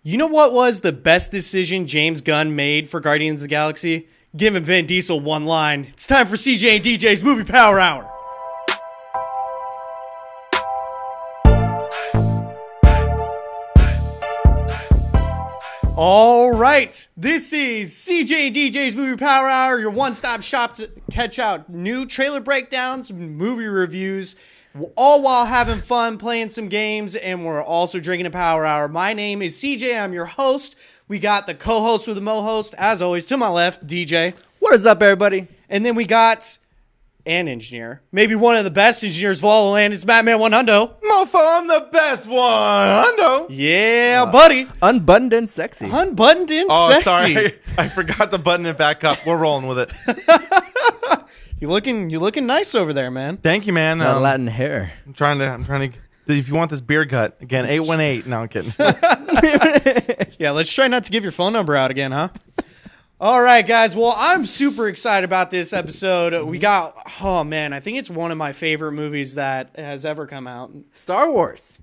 You know what was the best decision James Gunn made for Guardians of the Galaxy? Giving Vin Diesel one line. It's time for CJ and DJ's Movie Power Hour. All right, this is CJ and DJ's Movie Power Hour, your one-stop shop to catch out new trailer breakdowns, movie reviews, all while having fun, playing some games, and we're also drinking a power hour. My name is CJ. I'm your host. We got the co-host with the mo-host, as always, to my left, DJ. What is up, everybody? And then we got an engineer, maybe one of the best engineers of all the land. It's Batman 100. Mofo, I'm the best one. Hundo. Yeah, buddy. Unbuttoned and sexy. Unbuttoned and Oh, sexy. sorry. I forgot to button it back up. We're rolling with it. You looking nice over there, man. Thank you, man. Latin hair. I'm trying to. If you want this beard cut again, 818. No, I'm kidding. Yeah, let's try not to give your phone number out again, huh? All right, guys. Well, I'm super excited about this episode. We got, oh man, I think it's one of my favorite movies that has ever come out. Star Wars.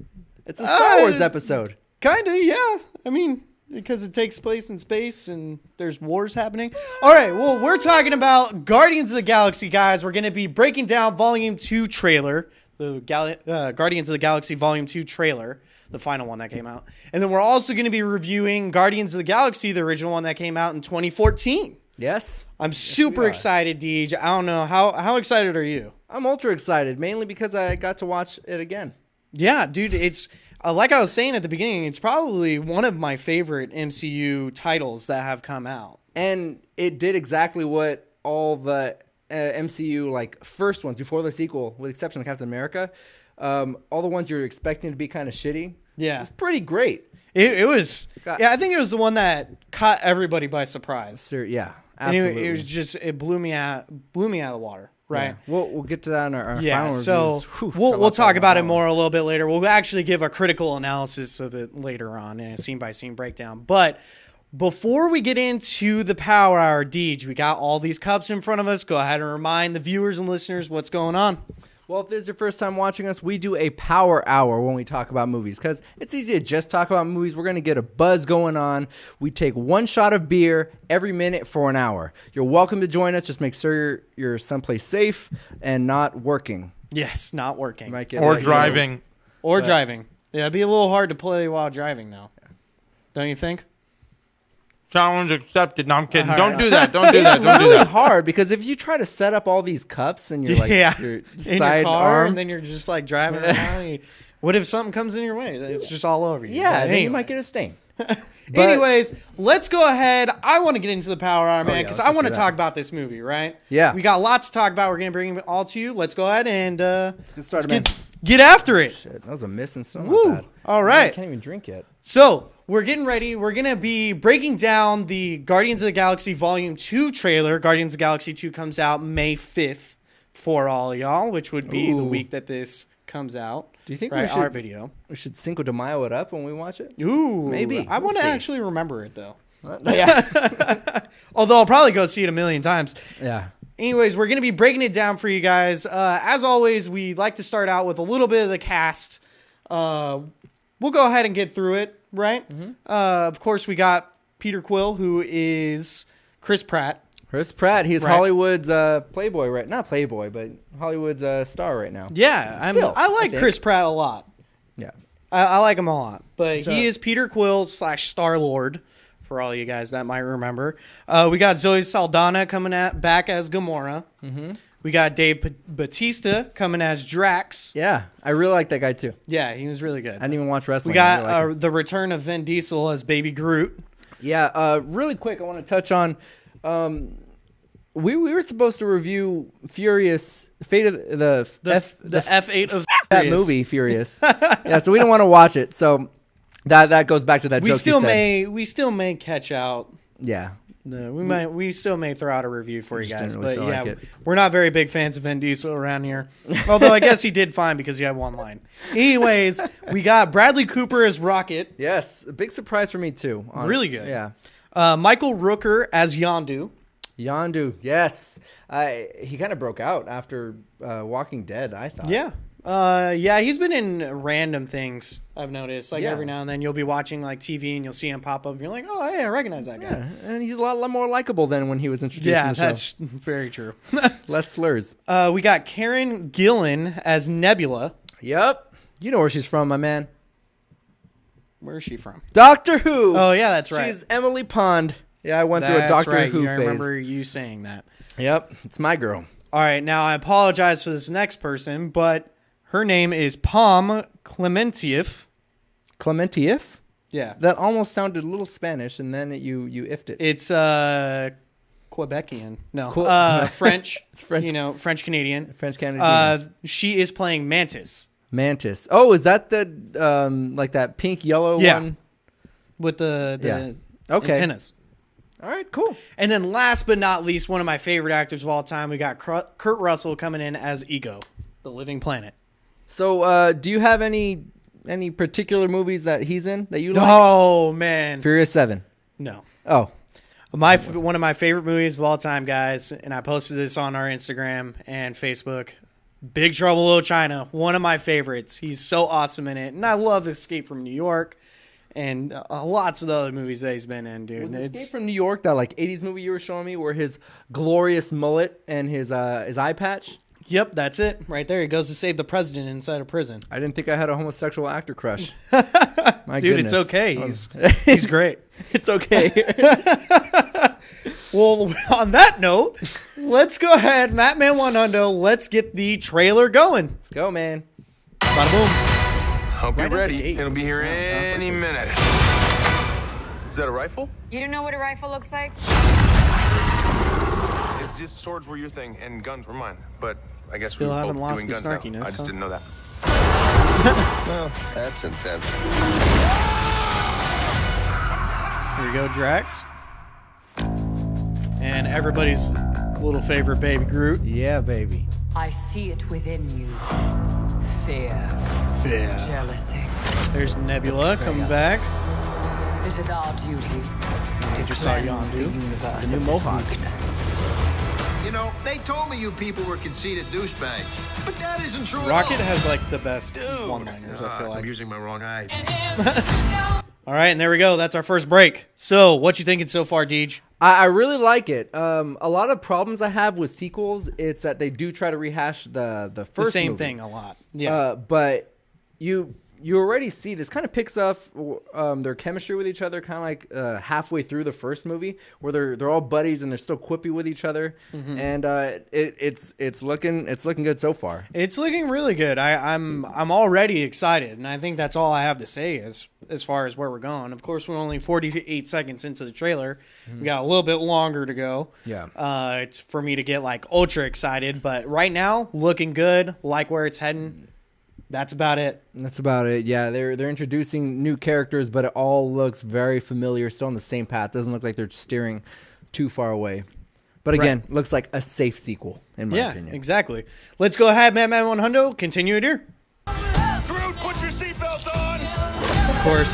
It's a Star Wars episode. Kind of, yeah. I mean, because it takes place in space and there's wars happening. All right, well, we're talking about Guardians of the Galaxy, guys. We're going to be breaking down Volume 2 trailer, the Guardians of the Galaxy Volume 2 trailer, the final one that came out. And then we're also going to be reviewing Guardians of the Galaxy, the original one that came out in 2014. Yes. I'm super excited, Deej. I don't know. How excited are you? I'm ultra excited, mainly because I got to watch it again. Yeah, dude, it's... like I was saying at the beginning, it's probably one of my favorite MCU titles that have come out. And it did exactly what all the MCU like first ones before the sequel, with the exception of Captain America, all the ones you're expecting to be kind of shitty. Yeah, it's pretty great. It was. Yeah, I think it was the one that caught everybody by surprise. Sure, yeah, absolutely. And it was just it blew me out of the water. Right. Yeah. We'll get to that in our final reviews. So we'll talk about it more a little bit later. We'll actually give a critical analysis of it later on in a scene-by-scene breakdown. But before we get into the Power Hour, Deej, we got all these cups in front of us. Go ahead and remind the viewers and listeners what's going on. Well, if this is your first time watching us, we do a power hour when we talk about movies because it's easy to just talk about movies. We're going to get a buzz going on. We take one shot of beer every minute for an hour. You're welcome to join us. Just make sure you're someplace safe and not working. Yes, not working. Or driving. Or driving. Yeah, it'd be a little hard to play while driving, though. Don't you think? Challenge accepted. No, I'm kidding. All Don't right. do that. Don't do that. It's Don't do really that. hard because if you try to set up all these cups and you're like your in side your car, arm, and then you're just like driving around. What if something comes in your way? It's just all over you. yeah, But then you might get a stain. Anyways, let's go ahead. I want to get into the Power Hour, man, yeah, because let's I just want to do that. talk about this movie, right? Yeah. We got lots to talk about. We're going to bring it all to you. Let's go ahead and Let's get started, man. get after it. Shit, that was a miss and still Woo. not bad. All I right. can't even drink yet. So we're getting ready. We're going to be breaking down the Guardians of the Galaxy Volume 2 trailer. Guardians of the Galaxy 2 comes out May 5th for all y'all, which would be the week that this comes out. Do you think right, we should our video? We should Cinco de Mayo it up when we watch it. Ooh, Maybe. I We'll want to see. actually remember it though. Yeah. Although I'll probably go see it a million times. Yeah. Anyways, we're going to be breaking it down for you guys. As always, we like to start out with a little bit of the cast. We'll go ahead and get through it, right? Mm-hmm. Of course, we got Peter Quill, who is Chris Pratt. Chris Pratt, he's Right. Hollywood's Playboy, right? Not Playboy, but Hollywood's star right now. Yeah, Still, I like think. Chris Pratt a lot. Yeah. I like him a lot. But So- he is Peter Quill / Star-Lord, for all you guys that might remember. We got Zoe Saldana coming back as Gamora. Mm-hmm. We got Dave Bautista coming as Drax. Yeah, I really like that guy too. Yeah, he was really good. I didn't even watch wrestling. We got I really like him. the return of Vin Diesel as Baby Groot. Yeah, really quick, I want to touch on. We were supposed to review Furious Fate of the F8 of that Furious. movie Furious. Yeah, so we didn't want to watch it. So that goes back to that We joke still you said. we still may catch out. Yeah. No, we still may throw out a review for you just guys, didn't really but feel yeah, like it. we're not very big fans of Vin Diesel around here. Although I guess he did fine because he had one line. Anyways, we got Bradley Cooper as Rocket. Yes, a big surprise for me too. Really good. Yeah. Michael Rooker as Yondu. Yondu, yes. He kind of broke out after Walking Dead, I thought. Yeah. Yeah, he's been in random things, I've noticed. Like, Yeah. every now and then you'll be watching, like, TV and you'll see him pop up and you're like, oh, hey, I recognize that guy. Yeah, and he's a lot more likable than when he was introduced Yeah, in the show. that's very true. Less slurs. We got Karen Gillan as Nebula. Yep. You know where she's from, my man. Where is she from? Doctor Who. Oh, yeah, that's right. She's Emily Pond. Yeah, I went through a That's Doctor right. Who I phase. remember you saying that. Yep, it's my girl. All right, now I apologize for this next person, but her name is Pom Clementieff. Clementieff? Yeah. That almost sounded a little Spanish, and then you ifed it. It's Quebecian. No. French. It's French. You know, French Canadian. French Canadians. She is playing Mantis. Mantis. Oh, is that the like that pink yellow Yeah. one? With the Yeah. Okay. antennas. All right, cool. And then last but not least, one of my favorite actors of all time, we got Kurt Russell coming in as Ego, the living planet. So, do you have any particular movies that he's in that you like? Oh, man. Furious 7. No. Oh, One of my favorite movies of all time, guys, and I posted this on our Instagram and Facebook. Big Trouble in Little China, one of my favorites. He's so awesome in it, and I love Escape from New York and lots of the other movies that he's been in, dude. was Escape from New York that like 80s movie you were showing me where his glorious mullet and his eye patch? Yep, that's it. Right there. He goes to save the president inside a prison. I didn't think I had a homosexual actor crush. My Dude, goodness. it's okay. That was- He's great. It's okay. Well, on that note, let's go ahead, Mattman 100. Let's get the trailer going. Let's go, man. Bada boom. Hope Right you're out the ready. gate It'll be with the here sound, huh? any minute. Is that a rifle? You don't know what a rifle looks like? It's just swords were your thing and guns were mine. But I guess Still we were haven't both lost doing the guns now. snarkiness, I just huh? didn't know that. Well, that's intense. Here you go, Drax. And everybody's little favorite baby Groot. Yeah, baby. I see it within you. Fear, Fear. jealousy. There's Nebula coming back. It is our duty to just saw cleanse the Yondu. universe The new of this Mohawk. weakness. You know, they told me you people were conceited douchebags, but that isn't true Rocket at all. has like the best one-liners, I feel I'm like. using my wrong eye. All right, and there we go. That's our first break. So, what you thinking so far, Deej? I really like it. A lot of problems I have with sequels, it's that they do try to rehash the first The same movie. thing a lot. Yeah. But you already see this kind of picks up their chemistry with each other kind of like halfway through the first movie where they're all buddies and they're still quippy with each other, and it's looking good so far. It's looking really good. I'm already excited, and I think that's all I have to say as far as where we're going. Of course, we're only 48 seconds into the trailer. We got a little bit longer to go. Yeah. It's for me to get like ultra excited, but right now, looking good. Like where it's heading. That's about it. That's about it. Yeah, they're introducing new characters, but it all looks very familiar. Still on the same path. Doesn't look like they're steering too far away. But again, looks like a safe sequel in my opinion. Exactly. Let's go ahead, Madman 100. Continue it here. Groot, put your seatbelt on! Of course,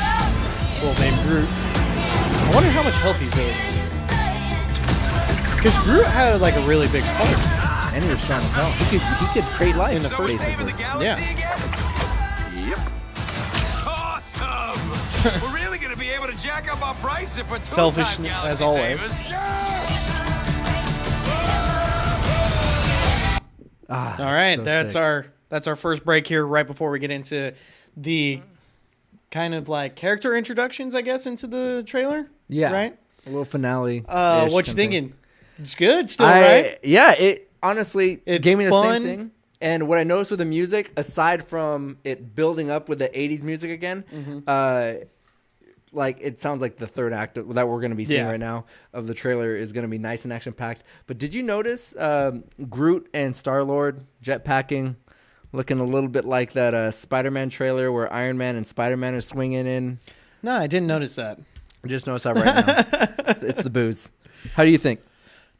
little baby Groot. I wonder how much health he's really. Because Groot had like a really big part. And he was strong as hell. He could create life In the first- basically. Yeah. Yep. Awesome! We're really gonna be able to jack up our price if it's Selfish full-time as Galaxy always. savers. All right, so that's sick. that's our first break here. Right before we get into the kind of like character introductions, I guess, into the trailer. Yeah. Right. A little finale. What you thinking? It's good still, right? Yeah, it honestly It's gave me the fun. same thing. And what I noticed with the music, aside from it building up with the 80s music again, like it sounds like the third act that we're going to be seeing Yeah. right now of the trailer is going to be nice and action-packed. But did you notice Groot and Star-Lord jetpacking, looking a little bit like that Spider-Man trailer where Iron Man and Spider-Man are swinging in? No, I didn't notice that. I just noticed that right now. It's the booze. How do you think?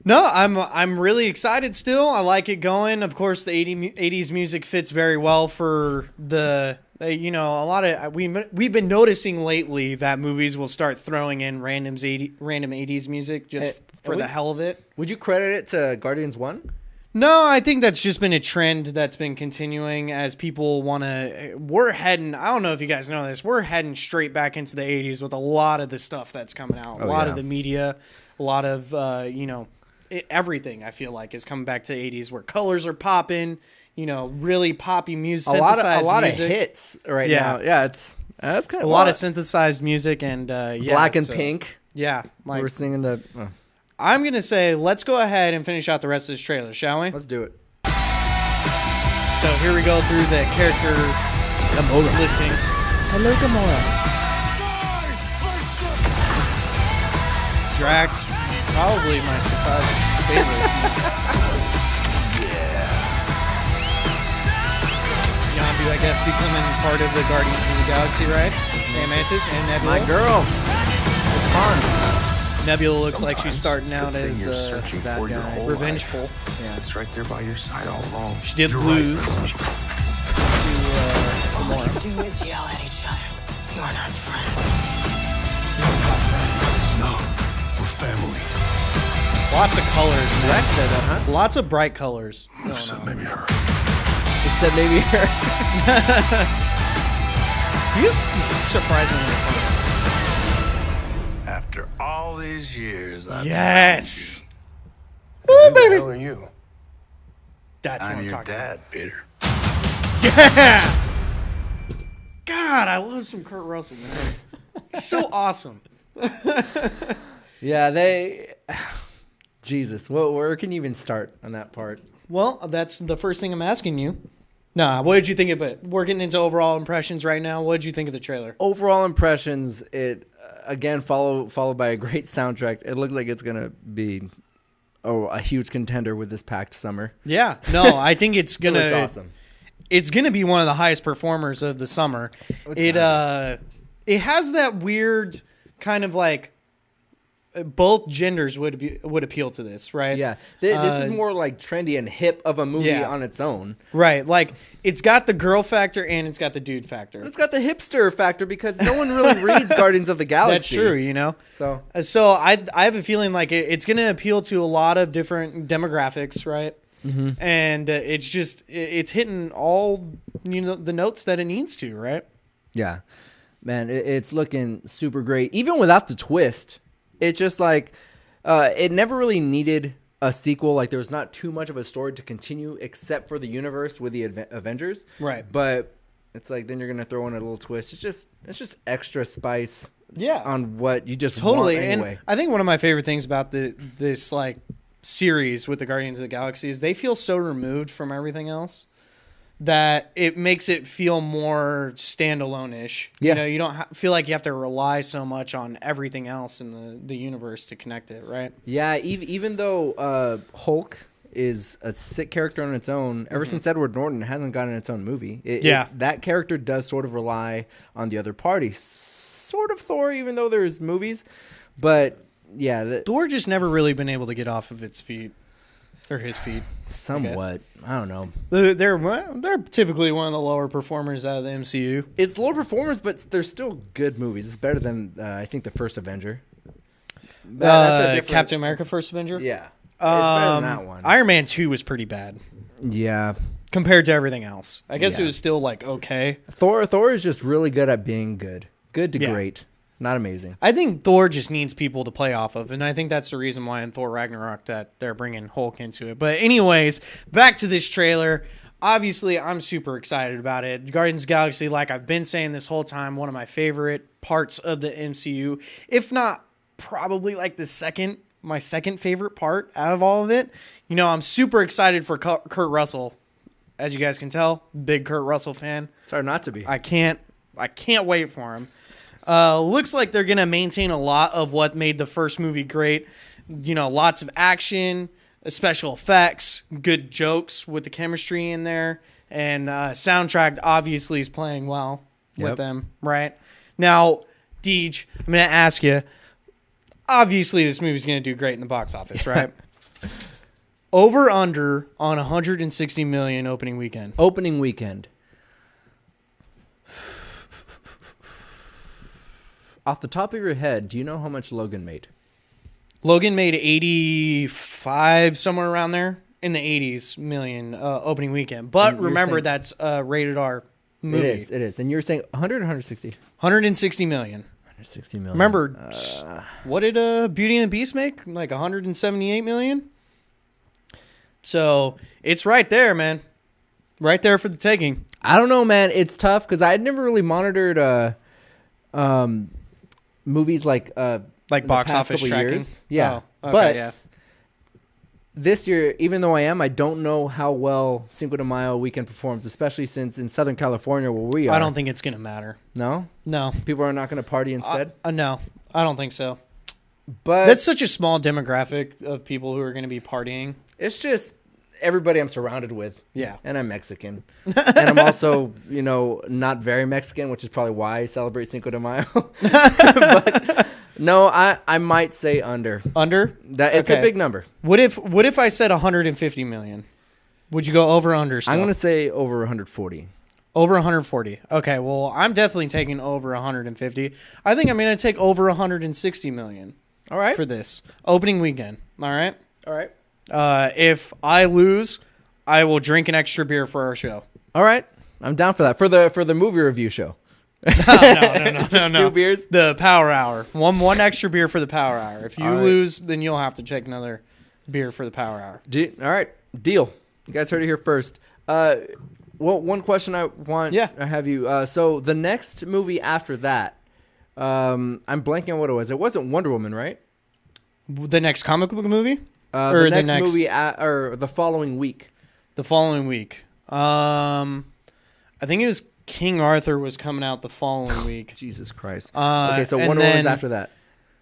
No, I'm really excited still. I like it going. Of course, the 80s music fits very well for the a lot of we've been noticing lately that movies will start throwing in random 80s music just for the hell of it. Would you credit it to Guardians 1? No, I think that's just been a trend that's been continuing as people want to. We're heading. I don't know if you guys know this. We're heading straight back into the 80s with a lot of the stuff that's coming out. A lot of the media, a lot of everything. I feel like is coming back to the 80s where colors are popping. Really poppy music. A lot of hits right now. Yeah, that's kind of a lot of synthesized music and Black and Pink. Yeah, We're singing the. I'm going to say let's go ahead and finish out the rest of this trailer, shall we? Let's do it. So here we go through the character listings. Hello, Gamora. Drax, probably my surprise favorite. Yondu, I guess, becoming part of the Guardians of the Galaxy, right? Mantis and Nebula. My girl. It's fun. Nebula looks like she's starting out the thing as you're searching for your whole revengeful. life. Yeah, it's right there by your side all along. She did You're lose right. to All Gamora. you do is yell at each other. You're not friends. No, we're family. Lots of colors, man. Black said that, huh? Lots of bright colors. going Except on. maybe her. Except maybe her. He's surprisingly funny. After all these years, Yes. Who Ooh, the baby. hell are you? That's what I'm I'm your talking about. dad, Peter. Yeah. God, I love some Kurt Russell, man. He's so awesome. Yeah, they. Jesus, where can you even start on that part? Well, that's the first thing I'm asking you. Nah, what did you think of it? We're getting into overall impressions right now. What did you think of the trailer? Overall impressions, it again followed by a great soundtrack. It looks like it's gonna be a huge contender with this packed summer. Yeah, no, I think it's It gonna. looks awesome. It's gonna be one of the highest performers of the summer. It has that weird kind of like both genders would appeal to this, right? Yeah, this is more like trendy and hip of a movie Yeah. on its own. Right, like it's got the girl factor and it's got the dude factor. It's got the hipster factor because no one really reads Guardians of the Galaxy. That's true, So I have a feeling like it's going to appeal to a lot of different demographics, right? Mm-hmm. And it's hitting all the notes that it needs to, right? yeah, man, it's looking super great. Even without the twist, it's just like it never really needed a sequel. Like there was not too much of a story to continue except for the universe with the Avengers. Right. But it's like then you're gonna throw in a little twist. It's just extra spice. Yeah. On what you just Totally. want anyway. And I think one of my favorite things about this like series with the Guardians of the Galaxy is they feel so removed from everything else that it makes it feel more standalone-ish. Yeah. You don't feel like you have to rely so much on everything else in the universe to connect it, right? Yeah, even though Hulk is a sick character on its own, ever since Edward Norton it hasn't gotten its own movie. That character does sort of rely on the other party. Sort of Thor, even though there's movies. But, yeah. Thor just never really been able to get off of its feet. Or his feet. Somewhat. I don't know. They're typically one of the lower performers out of the MCU. It's low performance, but they're still good movies. It's better than, I think, the first Avenger. That's a different... Captain America First Avenger? Yeah. It's better than that one. Iron Man 2 was pretty bad. Yeah. Compared to everything else. I guess Yeah. it was still like okay. Thor is just really good at being good. Good to Yeah. great. Not amazing. I think Thor just needs people to play off of, and I think that's the reason why in Thor Ragnarok that they're bringing Hulk into it. But anyways, back to this trailer. Obviously, I'm super excited about it. Guardians of the Galaxy, like I've been saying this whole time, one of my favorite parts of the MCU, if not probably like my second favorite part out of all of it. I'm super excited for Kurt Russell. As you guys can tell, big Kurt Russell fan. It's hard not to be. I can't wait for him. Looks like they're going to maintain a lot of what made the first movie great. Lots of action, special effects, good jokes with the chemistry in there. And soundtrack obviously is playing well with them, right? Now, Deej, I'm going to ask you, obviously this movie's going to do great in the box office, right? Over under on 160 million opening weekend. Opening weekend. Off the top of your head, do you know how much Logan made? Logan made 85, somewhere around there. in the 80s million opening weekend. But remember, that's a rated R movie. It is. And you're saying 100 or 160? 160 million. 160 million. Remember, what did Beauty and the Beast make? Like 178 million? So it's right there, man. Right there for the taking. I don't know, man. It's tough because I had never really monitored movies like box office tracking. Years. Yeah. Oh, okay, but yeah. this year, even though I don't know how well Cinco de Mayo weekend performs, especially since in Southern California where we are. I don't think it's going to matter. No? No. People are not going to party instead? No, I don't think so. But that's such a small demographic of people who are going to be partying. It's just everybody I'm surrounded with. Yeah. And I'm Mexican. And I'm also, not very Mexican, which is probably why I celebrate Cinco de Mayo. But no, I might say under. Under? It's a big number. What if I said 150 million? Would you go over or under still? I'm going to say over 140. Over 140. Okay, well, I'm definitely taking over 150. I think I'm going to take over 160 million. All right. For this opening weekend. All right? All right. If I lose, I will drink an extra beer for our show. All right. I'm down for that. For the movie review show. No. Just 2 beers? The Power Hour. One extra beer for the Power Hour. If you lose, then you'll have to take another beer for the Power Hour. All right. Deal. You guys heard it here first. Well, one question I want to have you. So the next movie after that, I'm blanking on what it was. It wasn't Wonder Woman, right? The next comic book movie? Or the next movie or the following week. The following week. I think it was King Arthur was coming out the following week. Jesus Christ. Okay, so Wonder Woman's after that.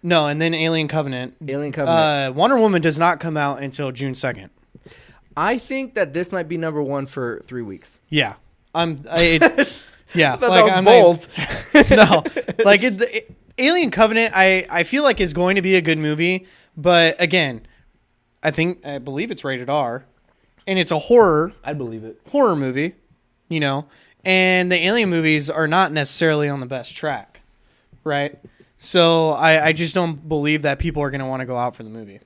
No, and then Alien Covenant. Wonder Woman does not come out until June 2nd. I think that this might be number 1 for 3 weeks. Yeah. Yeah. I thought that was bold. No. Alien Covenant, I feel like is going to be a good movie. But again, I believe it's rated R. And it's a horror. I believe it. Horror movie, And the Alien movies are not necessarily on the best track. Right? So I just don't believe that people are going to want to go out for the movie.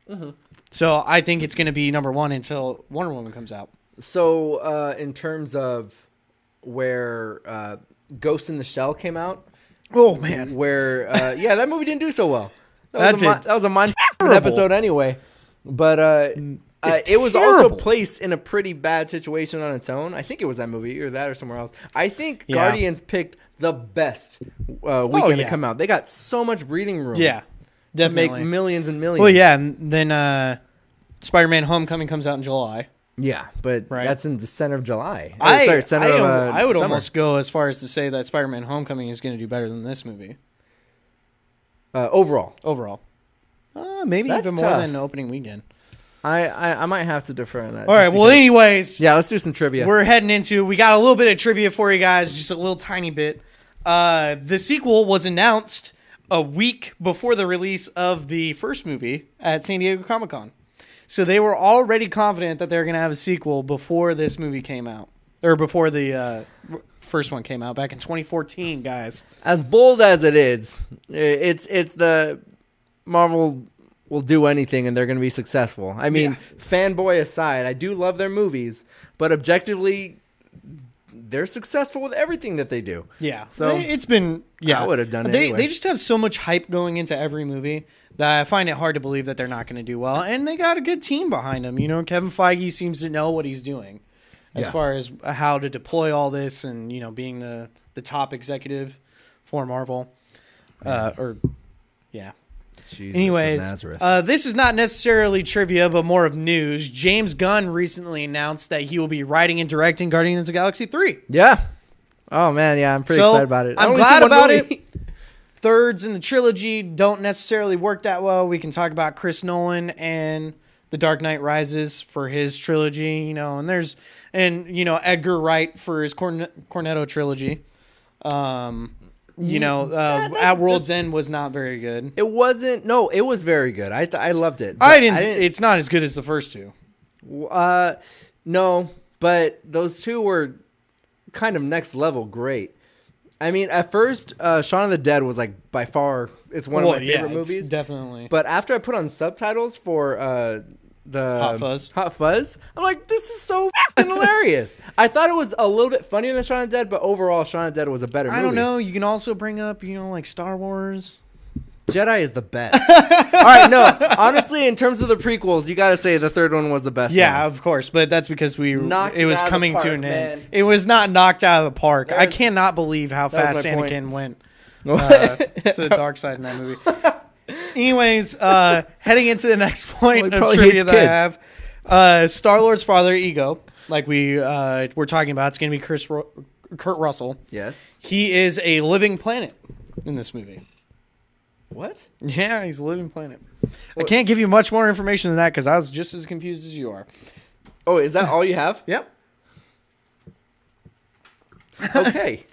Mm-hmm. So I think it's going to be number 1 until Wonder Woman comes out. So in terms of where Ghost in the Shell came out. Oh, man. Where, that movie didn't do so well. That was a mind episode anyway. But it was also placed in a pretty bad situation on its own. I think it was that movie, or that or somewhere else. I think Guardians picked the best weekend to come out. They got so much breathing room. Yeah, definitely. To make millions and millions. Well, yeah, and then Spider-Man Homecoming comes out in July. Yeah, but that's in the center of July. I would almost go as far as to say that Spider-Man Homecoming is going to do better than this movie. Overall. Maybe That's even tough. more than opening weekend. I might have to defer on that. All right, well, anyways. Yeah, let's do some trivia. We're heading into, we got a little bit of trivia for you guys, just a little tiny bit. The sequel was announced a week before the release of the first movie at San Diego Comic-Con. So they were already confident that they were going to have a sequel before this movie came out. Or before the first one came out back in 2014, guys. As bold as it is, it's the Marvel will do anything and they're going to be successful. I mean, fanboy aside, I do love their movies, but objectively, they're successful with everything that they do. Yeah. So it's been, I would have done it anyway. They just have so much hype going into every movie that I find it hard to believe that they're not going to do well. And they got a good team behind them. Kevin Feige seems to know what he's doing as far as how to deploy all this and, being the top executive for Marvel. Jesus Anyways, Nazareth. this is not necessarily trivia, but more of news. James Gunn recently announced that he will be writing and directing Guardians of the Galaxy 3. Yeah. Oh, man, yeah, I'm pretty excited about it. I'm glad about it. Thirds in the trilogy don't necessarily work that well. We can talk about Chris Nolan and The Dark Knight Rises for his trilogy, and Edgar Wright for his Cornetto trilogy. At World's End was not very good. It wasn't. No, it was very good. I loved it. I didn't. It's not as good as the first two. No, but those two were kind of next level great. I mean, at first, Shaun of the Dead was by far it's one of my favorite movies. Definitely. But after I put on subtitles for Hot Fuzz. I'm like, this is so hilarious. I thought it was a little bit funnier than Shaun of the Dead, but overall, Shaun of the Dead was a better movie. I don't know. You can also bring up, like Star Wars. Jedi is the best. All right, no. Honestly, in terms of the prequels, you got to say the third one was the best. Yeah, one. Of course, but that's because it was coming to an end. Man. It was not knocked out of the park. I cannot believe how fast Anakin went to the dark side in that movie. Anyways, heading into the next point of trivia that I have, Star-Lord's father, Ego, like we're talking about, it's going to be Kurt Russell. Yes. He is a living planet in this movie. What? Yeah, he's a living planet. I can't give you much more information than that because I was just as confused as you are. Oh, is that all you have? Yep. Okay.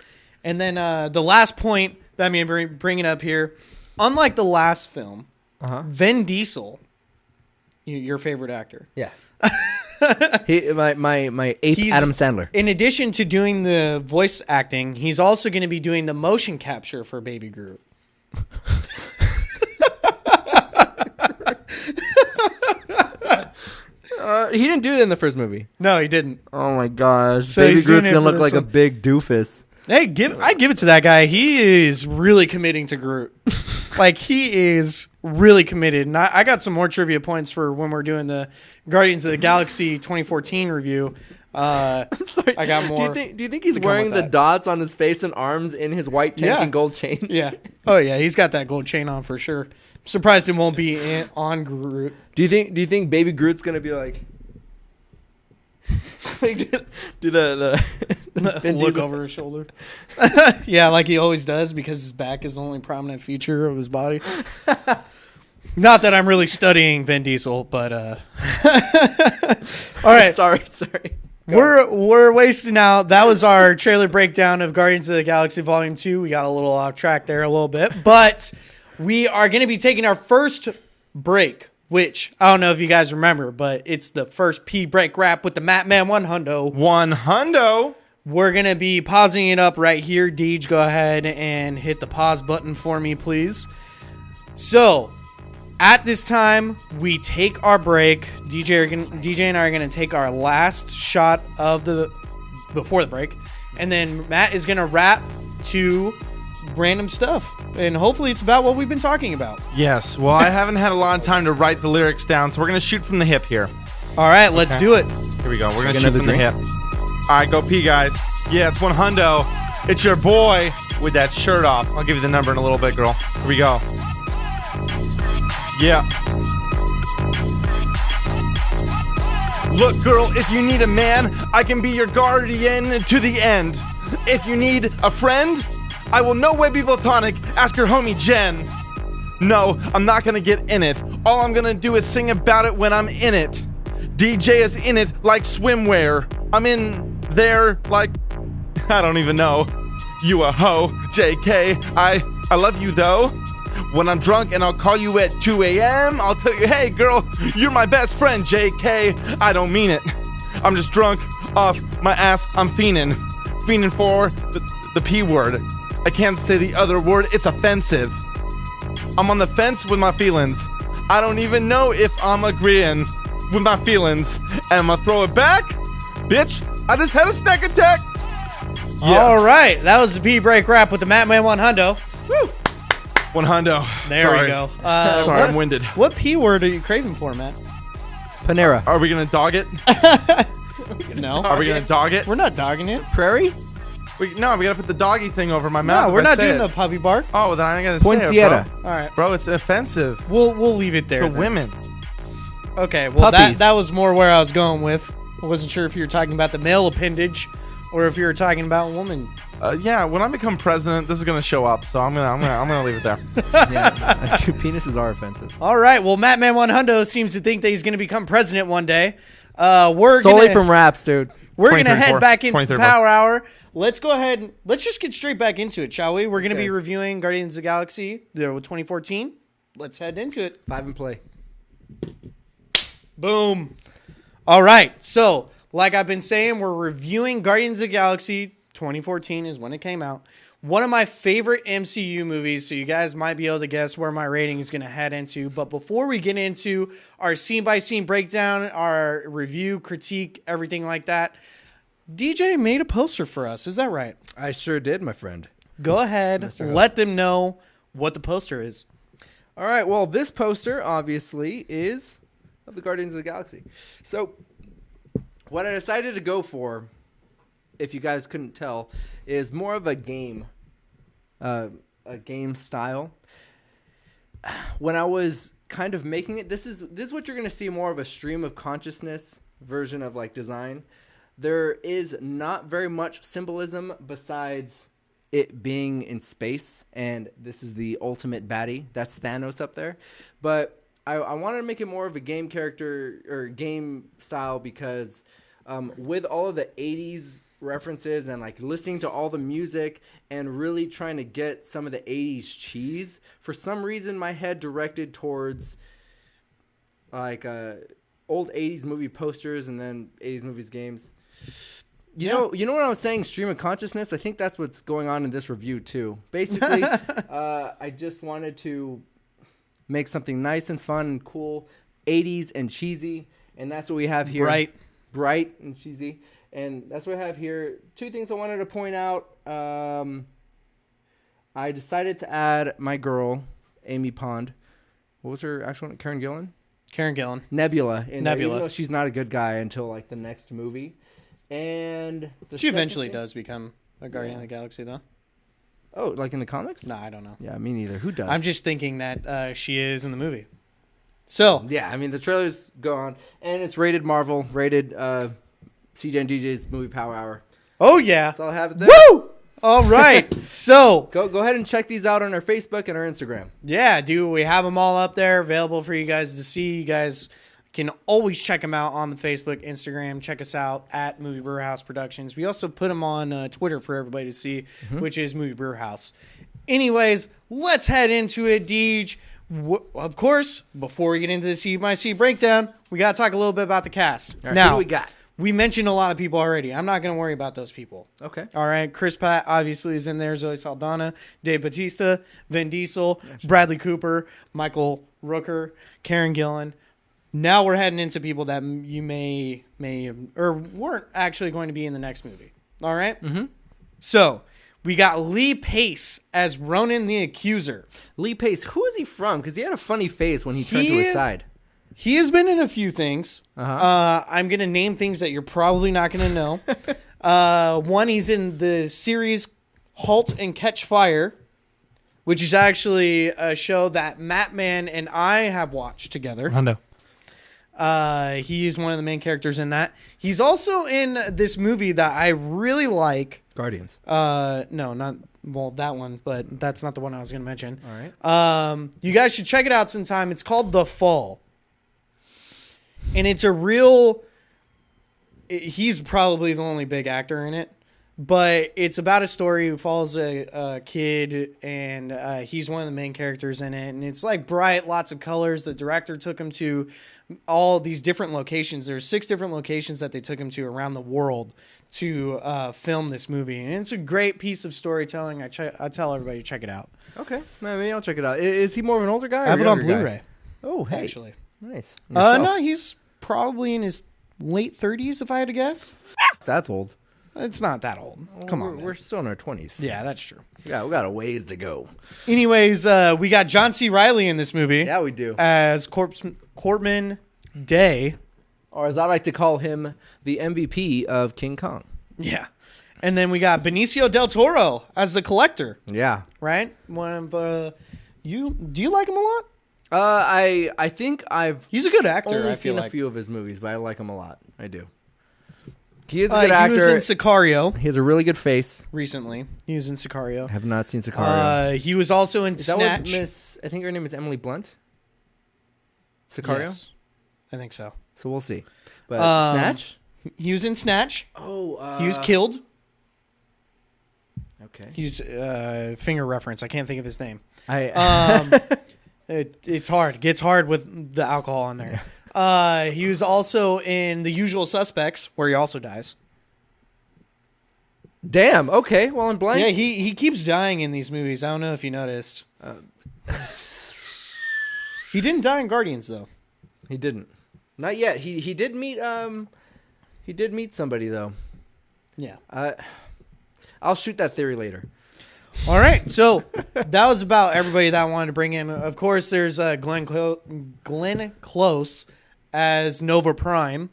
And then the last point that I'm going to bring it up here, unlike the last film, Vin Diesel, your favorite actor. Yeah. my eighth Adam Sandler. In addition to doing the voice acting, he's also going to be doing the motion capture for Baby Groot. He didn't do it in the first movie. No, he didn't. Oh my gosh. So Baby he's doing Groot's it gonna for look this like a one. big doofus. Hey, I give it to that guy. He is really committing to Groot. Like, he is really committed. And I got some more trivia points for when we're doing the Guardians of the Galaxy 2014 review. I'm sorry. I got more. Do you think he's to come wearing with the that. dots on his face and arms in his white tank and gold chain? Yeah. Oh, yeah. He's got that gold chain on for sure. I'm surprised it won't be on Groot. Do you think Baby Groot's gonna be like? do the look over his shoulder? Yeah, like he always does, because his back is the only prominent feature of his body. Not that I'm really studying Vin Diesel, but all right. Sorry. We're wasting out. That was our trailer breakdown of Guardians of the Galaxy Volume 2. We got a little off track there a little bit, but we are going to be taking our first break, which I don't know if you guys remember, but it's the first P break wrap with the Matman 100. 100. We're going to be pausing it up right here. Deej, go ahead and hit the pause button for me, please. So, at this time, we take our break. DJ and I are going to take our last shot of before the break. And then Matt is going to rap to random stuff. And hopefully it's about what we've been talking about. Yes. Well, I haven't had a lot of time to write the lyrics down, so we're going to shoot from the hip here. All right, let's do it. Here we go. We're going to shoot from the hip. All right, go pee, guys. Yeah, it's 100. It's your boy with that shirt off. I'll give you the number in a little bit, girl. Here we go. Yeah. Look, girl, if you need a man, I can be your guardian to the end. If you need a friend, I will no way be platonic. Ask your homie Jen. No, I'm not gonna get in it. All I'm gonna do is sing about it when I'm in it. DJ is in it like swimwear. I'm in there like, I don't even know. You a hoe, JK. I love you though. When I'm drunk and I'll call you at 2 a.m., I'll tell you, hey girl, you're my best friend, JK. I don't mean it. I'm just drunk off my ass. I'm fiending for the P word. I can't say the other word, it's offensive. I'm on the fence with my feelings. I don't even know if I'm agreeing with my feelings. And I'm gonna throw it back? Bitch, I just had a snack attack. Yeah. All right, that was the P break wrap with the Matman 100. Woo! 100. There we go. Sorry, I'm winded. What P word are you craving for, Matt? Panera. Are we gonna dog it? No. Are we gonna dog it? We're not dogging it. Prairie? No, we gotta put the doggy thing over my mouth. No, if we're I not say doing it. the puppy bark. Oh, well, then I ain't gonna say it, Poinsettia. bro. All right. Bro, it's offensive We'll leave it there. to then. women. Okay, well Puppies. that was more where I was going with. I wasn't sure if you were talking about the male appendage or if you were talking about woman. Yeah, when I become president, this is gonna show up. So I'm gonna leave it there. Yeah. Penises are offensive. All right, well Matman 100 seems to think that he's going to become president one day. We're Solely gonna, from raps, dude. We're going to 2034. head back into the 2034. Power Hour. Let's go ahead and let's just get straight back into it, shall we? We're going to be go. reviewing Guardians of the Galaxy 2014. Let's head into it. 5 and play. Boom. All right. So, like I've been saying, we're reviewing Guardians of the Galaxy 2014 is when it came out. One of my favorite MCU movies, so you guys might be able to guess where my rating is going to head into. But before we get into our scene-by-scene breakdown, our review, critique, everything like that, DJ made a poster for us. Is that right? I sure did, my friend. Go ahead. Mr. Host. Let them know what the poster is. All right, well, this poster, obviously, is of the Guardians of the Galaxy. So, what I decided to go for, if you guys couldn't tell, is more of a game style. When I was kind of making it, this is what you're going to see, more of a stream of consciousness version of like design. There is not very much symbolism besides it being in space, and this is the ultimate baddie. That's Thanos up there. But I wanted to make it more of a game character or game style because with all of the 80s references and like listening to all the music and really trying to get some of the 80s cheese, for some reason my head directed towards like old 80s movie posters and then 80s movies games. You know what I was saying, stream of consciousness? I think that's what's going on in this review too. Basically, I just wanted to make something nice and fun and cool, 80s and cheesy, and that's what we have here. Bright and cheesy. And that's what I have here. Two things I wanted to point out. I decided to add my girl, Amy Pond. What was her actual name? Karen Gillan? Karen Gillan. Nebula. And Nebula. Even though she's not a good guy until like the next movie. And She eventually does become a Guardian of the Galaxy, though. Oh, like in the comics? No, I don't know. Yeah, me neither. Who does? I'm just thinking that she is in the movie. So yeah, I mean the trailers go on, and it's rated Marvel, rated CJ and DJ's Movie Power Hour. Oh yeah, That's all I have there. woo! All right, so Go ahead and check these out on our Facebook and our Instagram. yeah, dude, we have them all up there available for you guys to see. You guys can always check them out on the Facebook, Instagram. Check us out at Movie Brewhouse Productions. We also put them on Twitter for everybody to see, which is Movie Brewhouse. Anyways, let's head into it, Deej. Of course, before we get into the C by C breakdown, we got to talk a little bit about the cast. All right, now, who do we got? We mentioned a lot of people already. I'm not going to worry about those people. Okay. All right. Chris Pratt obviously is in there. Zoe Saldana, Dave Bautista, Vin Diesel, Bradley Cooper, Michael Rooker, Karen Gillan. Now we're heading into people that you may or weren't actually going to be in the next movie. All right? Mm-hmm. So we got Lee Pace as Ronan the Accuser. Lee Pace, who is he from? Because he had a funny face when he turned to his side. He has been in a few things. Uh-huh. I'm going to name things that you're probably not going to know. One, he's in the series Halt and Catch Fire, which is actually a show that Mattman and I have watched together. Hondo. He is one of the main characters in that. He's also in this movie that I really like. Guardians. No, not that one, but that's not the one I was going to mention. All right. You guys should check it out sometime. It's called The Fall. And it's a real... He's probably the only big actor in it. But it's about a story who follows a kid, and he's one of the main characters in it. And it's like bright, lots of colors. The director took him to all these different locations. There's 6 different locations that they took him to around the world to film this movie. And it's a great piece of storytelling. I tell everybody to check it out. Okay. Maybe I'll check it out. Is he more of an older guy? I have it on Blu-ray. Oh, hey. Actually. Nice. No, he's probably in his late 30s, if I had to guess. That's old. It's not that old. Come on, man. We're still in our 20s. Yeah, that's true. Yeah, we got a ways to go. Anyways, we got John C. Reilly in this movie. Yeah, we do. As Corbin Day. Or as I like to call him, the MVP of King Kong. Yeah. And then we got Benicio del Toro as the Collector. Yeah. Right? One of do you like him a lot? I think I've He's a good actor. only I feel seen like. a few of his movies, but I like him a lot. I do. He is a good actor. He was in Sicario He has a really good face. recently. He was in Sicario. I have not seen Sicario. He was also in Is that what Snatch. I think her name is Emily Blunt? Sicario? Yes, I think so. So we'll see. But Um, Snatch? He was in Snatch. Oh, He was killed. Okay. He's finger reference. I can't think of his name. I It's hard. It gets hard with the alcohol on there. He was also in The Usual Suspects, where he also dies. Damn. Okay. Well, I'm blank. Yeah, he keeps dying in these movies. I don't know if you noticed. He didn't die in Guardians though. He didn't. Not yet. He did meet somebody though. Yeah. I'll shoot that theory later. All right. So that was about everybody that I wanted to bring in. Of course, there's Glenn Close as Nova Prime,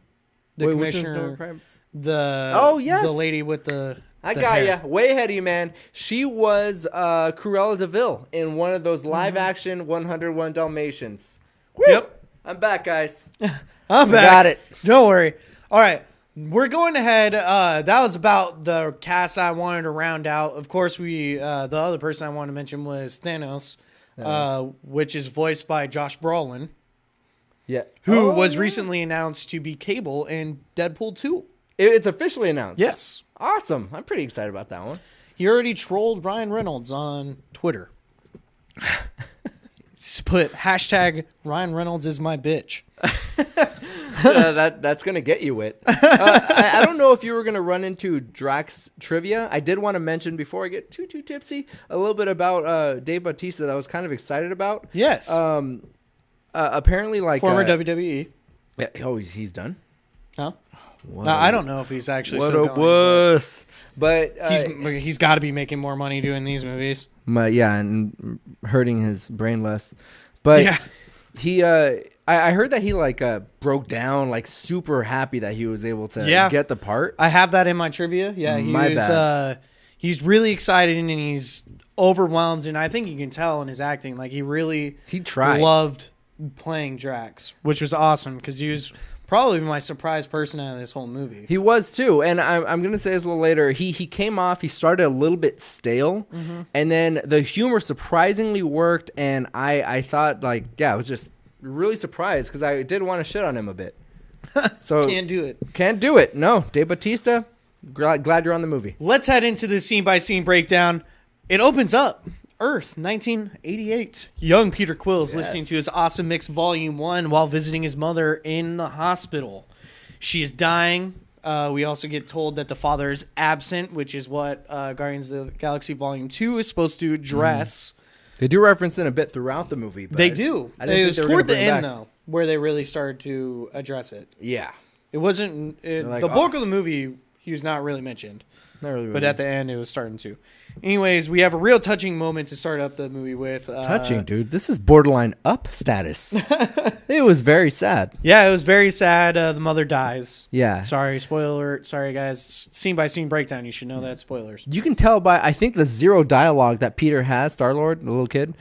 the Wait, which one's commissioner. Nova Prime? The lady with the. I the got hair. ya. Way ahead of you, man. She was Cruella DeVille in one of those live-action 101 Dalmatians. Woo! Yep. I'm back, guys. I'm back. got it. Don't worry. All right. We're going ahead. That was about the cast I wanted to round out. Of course, the other person I wanted to mention was Thanos, which is voiced by Josh Brolin, Yeah. who was recently announced to be Cable in Deadpool 2. It's officially announced. Yes. Awesome. I'm pretty excited about that one. He already trolled Ryan Reynolds on Twitter. Put hashtag Ryan Reynolds is my bitch. That's going to get you wit. I don't know if you were going to run into Drax trivia. I did want to mention, before I get too tipsy, a little bit about Dave Bautista that I was kind of excited about. Yes. Apparently, like... Former WWE. Yeah, oh, he's done? Huh? No, I don't know if he's actually What still a going, wuss. But... he's got to be making more money doing these movies. Yeah, and hurting his brain less. But Yeah. he... I heard that he broke down, super happy that he was able to get the part. I have that in my trivia. Yeah, Bad. He's really excited and he's overwhelmed, and I think you can tell in his acting, he tried. loved playing Drax, which was awesome because he was probably my surprise person out of this whole movie. He was too, and I'm gonna say this a little later. He came off. He started a little bit stale, and then the humor surprisingly worked. And I thought I was just really surprised because I did want to shit on him a bit. So Can't do it. Can't do it. No, Dave Bautista. Glad you're on the movie. Let's head into the scene-by-scene breakdown. It opens up. Earth, 1988. Young Peter Quill is listening to his Awesome Mix Volume 1 while visiting his mother in the hospital. She is dying. We also get told that the father is absent, which is what Guardians of the Galaxy Volume 2 is supposed to address. They do reference it a bit throughout the movie. But They do. I didn't It think was they were toward gonna the bring end, back. though, where they really started to address it. Yeah. It wasn't... like, the bulk of the movie, he was not really mentioned. Not really. But at the end, it was starting to. Anyways, we have a real touching moment to start up the movie with. Touching, dude. This is borderline up status. It was very sad. Yeah, it was very sad. The mother dies. Yeah. Sorry, spoiler alert. Sorry, guys. Scene by scene breakdown. You should know that. Spoilers. You can tell by, I think, the zero dialogue that Peter has, Star-Lord, the little kid.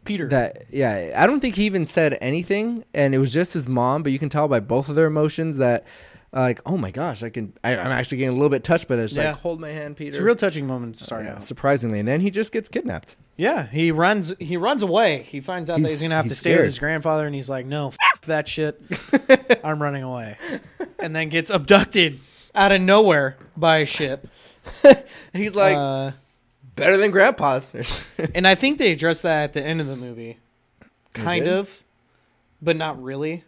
Peter. I don't think he even said anything, and it was just his mom, but you can tell by both of their emotions that, oh my gosh, I'm actually getting a little bit touched by this. Yeah. Like, hold my hand, Peter. It's a real touching moment to start out. Surprisingly. And then he just gets kidnapped. Yeah, he runs away. He finds out that he's going to have to he's stay with scared. his grandfather, and he's like, no, that shit. I'm running away. And then gets abducted out of nowhere by a ship. He's like, better than Grandpa's. And I think they address that at the end of the movie. Kind of, but not really.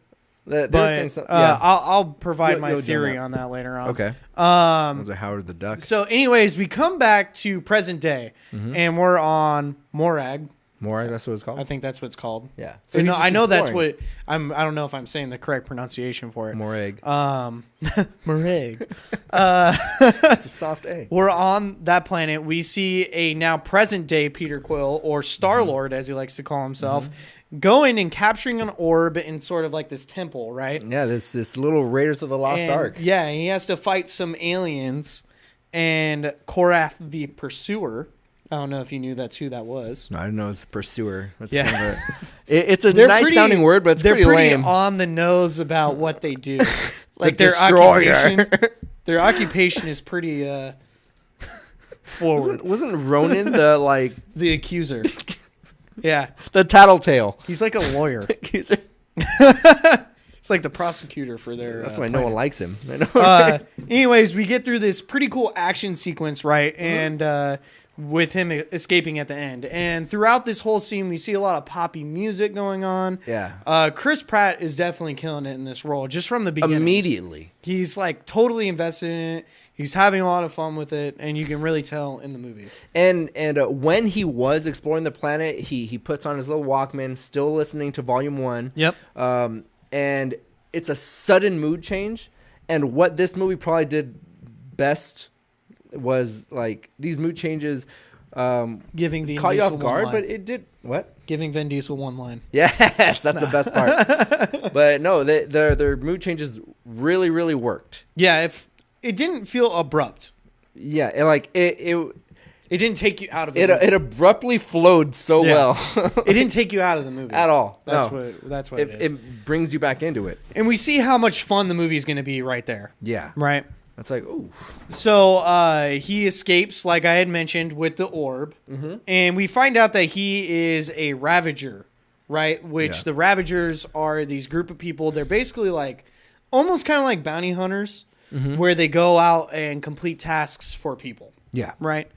They were But saying something. Yeah. I'll provide You'll my jump theory out. on that later on. Okay. Those are Howard the Duck. So, anyways, we come back to present day, and we're on Morag. Morag, that's what it's called? I think that's what it's called. Yeah. So he's no, just I know that's exploring. what I don't know if I'm saying the correct pronunciation for it. Morag. Morag. It's a soft A. We're on that planet. We see a now present day Peter Quill, or Star-Lord, as he likes to call himself, going and capturing an orb in sort of like this temple, right? Yeah, this little Raiders of the Lost And, Ark. Yeah, he has to fight some aliens, and Korath the Pursuer. I don't know if you knew that's who that was. I don't know, it's pursuer. That's Yeah. kind of it's a They're nice pretty- sounding word, but it's they're pretty lame. on the nose about what they do. Like The their Destroyer. occupation. Their occupation is pretty forward. Wasn't Ronan the The accuser. Yeah, the tattletale? he's like a lawyer. That's It's like the prosecutor for their. why no one likes him. I know. Anyways, we get through this pretty cool action sequence, right? And with him escaping at the end. And throughout this whole scene, we see a lot of poppy music going on. Yeah. Chris Pratt is definitely killing it in this role, just from the beginning. Immediately. He's like totally invested in it. He's having a lot of fun with it, and you can really tell in the movie. And when he was exploring the planet, he puts on his little Walkman, still listening to Volume 1. Yep. And it's a sudden mood change. And what this movie probably did best was like these mood changes Giving Vin caught you Diesel off one guard, line. but it did what? Giving Vin Diesel one line. Yes, that's the best part. But no, their mood changes really, really worked. Yeah, if it didn't feel abrupt. Yeah, and like it didn't take you out of it. it abruptly flowed so well. It didn't take you out of the movie At all. That's No. what it is. It brings you back into it. And we see how much fun the movie is going to be right there. Yeah. Right. It's like, ooh. So he escapes, like I had mentioned, with the orb. Mm-hmm. And we find out that he is a Ravager, right? Which Yeah. the Ravagers are these group of people. They're basically like almost kind of like bounty hunters, where they go out and complete tasks for people. Yeah. Right?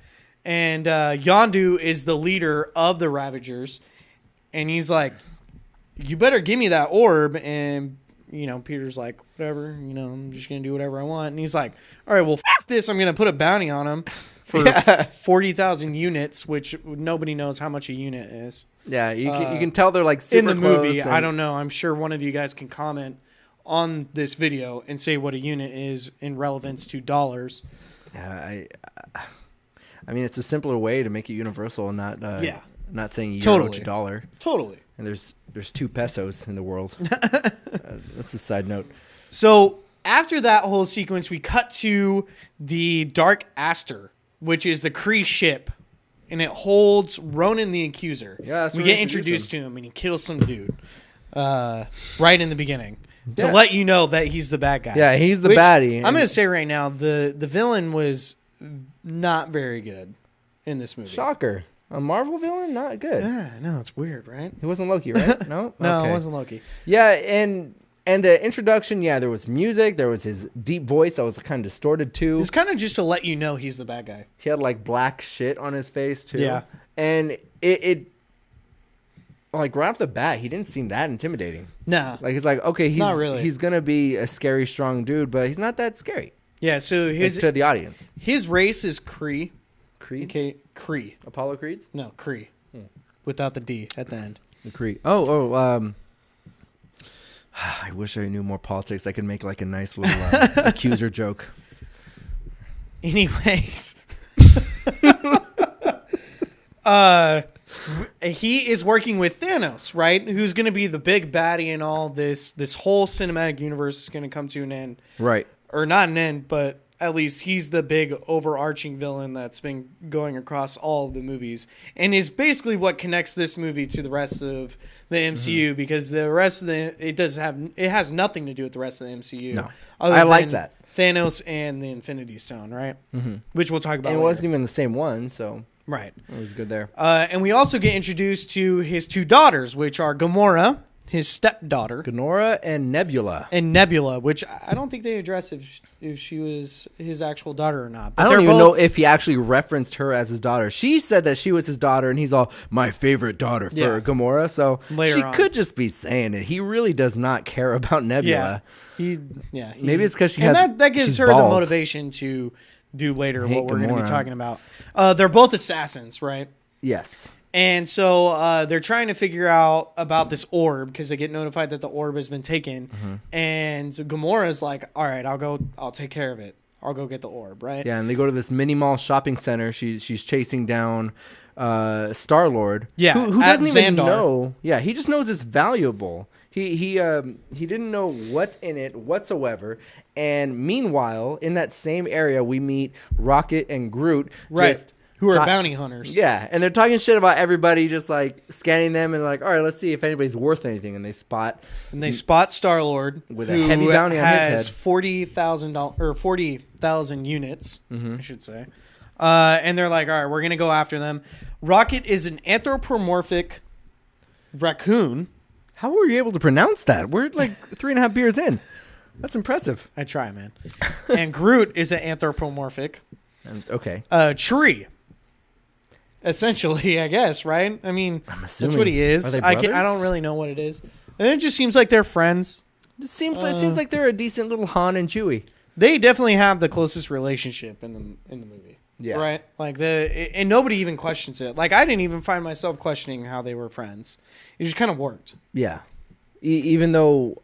And Yondu is the leader of the Ravagers. And he's like, you better give me that orb. And, you know, Peter's like, whatever, you know, I'm just going to do whatever I want. And he's like, all right, well, f*** this. I'm going to put a bounty on him for 40,000 units, which nobody knows how much a unit is. Yeah, you can tell they're like super In the movie, close and- I don't know. I'm sure one of you guys can comment on this video and say what a unit is in relevance to dollars. Yeah, I mean, it's a simpler way to make it universal and not not saying euro Totally. to dollar. Totally. And there's 2 pesos in the world. That's a side note. So after that whole sequence, we cut to the Dark Aster, which is the Kree ship, and it holds Ronan the Accuser. Yeah, that's we where get we introduce introduced to him, and he kills some dude right in the beginning to Yeah. let you know that he's the bad guy. Yeah, he's the Which, baddie. I'm going to say right now, the villain was not very good in this movie. Shocker. A Marvel villain? Not good. Yeah, no, it's weird, right? He wasn't Loki, right? No? No, Okay. it wasn't Loki. Yeah, and the introduction, yeah, there was music. There was his deep voice that was kind of distorted too. It's kind of just to let you know he's the bad guy. He had like black shit on his face too. Yeah. And it like right off the bat, he didn't seem that intimidating. Nah. Like it's like, okay, Not really. he's gonna be a scary, strong dude, but he's not that scary. Yeah, so It's to the audience. his race is Kree. Creed? Okay, Kree. Apollo Creeds? No, Kree. Without the D at the end. The Creed. I wish I knew more politics. I could make like a nice little accuser joke. Anyways. He is working with Thanos, right? Who's going to be the big baddie in all this. This whole cinematic universe is going to come to an end. Right. Or not an end, but at least he's the big overarching villain that's been going across all of the movies and is basically what connects this movie to the rest of the MCU because the rest of it has nothing to do with the rest of the MCU. No. other I like than that. Thanos and the Infinity Stone, right? Mm-hmm. Which we'll talk about And it later. wasn't even the same one, so Right. it was good there. And we also get introduced to his 2 daughters, which are Gamora, his stepdaughter, Gamora and Nebula. and Nebula, which I don't think they addressed if she was his actual daughter or not. But I don't they're even both- know if he actually referenced her as his daughter. She said that she was his daughter, and he's all, my favorite daughter for Yeah. Gamora. So Later she on. could just be saying it. He really does not care about Nebula. Maybe it's 'cause she and has- that gives she's her bald. the motivation to do later Hate what we're going to be Gamora. talking about. They're both assassins, right? Yes. And so they're trying to figure out about this orb because they get notified that the orb has been taken. Mm-hmm. And so Gamora's like, all right, I'll take care of it. I'll go get the orb, right? Yeah, and they go to this mini mall shopping center. She's chasing down Star-Lord. Yeah, who at doesn't even Xandar. know. Yeah, he just knows it's valuable. He didn't know what's in it whatsoever. And meanwhile, in that same area, we meet Rocket and Groot. Right. Just Who are ta- bounty hunters. Yeah, and they're talking shit about everybody, just like scanning them and like, all right, let's see if anybody's worth anything. And they spot And they spot Star-Lord With a heavy bounty on his has head. $40,000 or 40,000 units, Mm-hmm. I should say. And they're like, all right, we're going to go after them. Rocket is an anthropomorphic raccoon. How were you able to pronounce that? We're like 3.5 beers in. That's impressive. I try, man. And Groot is an anthropomorphic Okay. tree. Essentially, I guess, right? I mean, that's what he Are is. they I brothers? don't really know what it is. And it just seems like they're friends. It seems like they're a decent little Han and Chewie. they definitely have the closest relationship in the movie. Yeah. Right? Like and nobody even questions it. Like I didn't even find myself questioning how they were friends. It just kind of worked. Yeah. Even though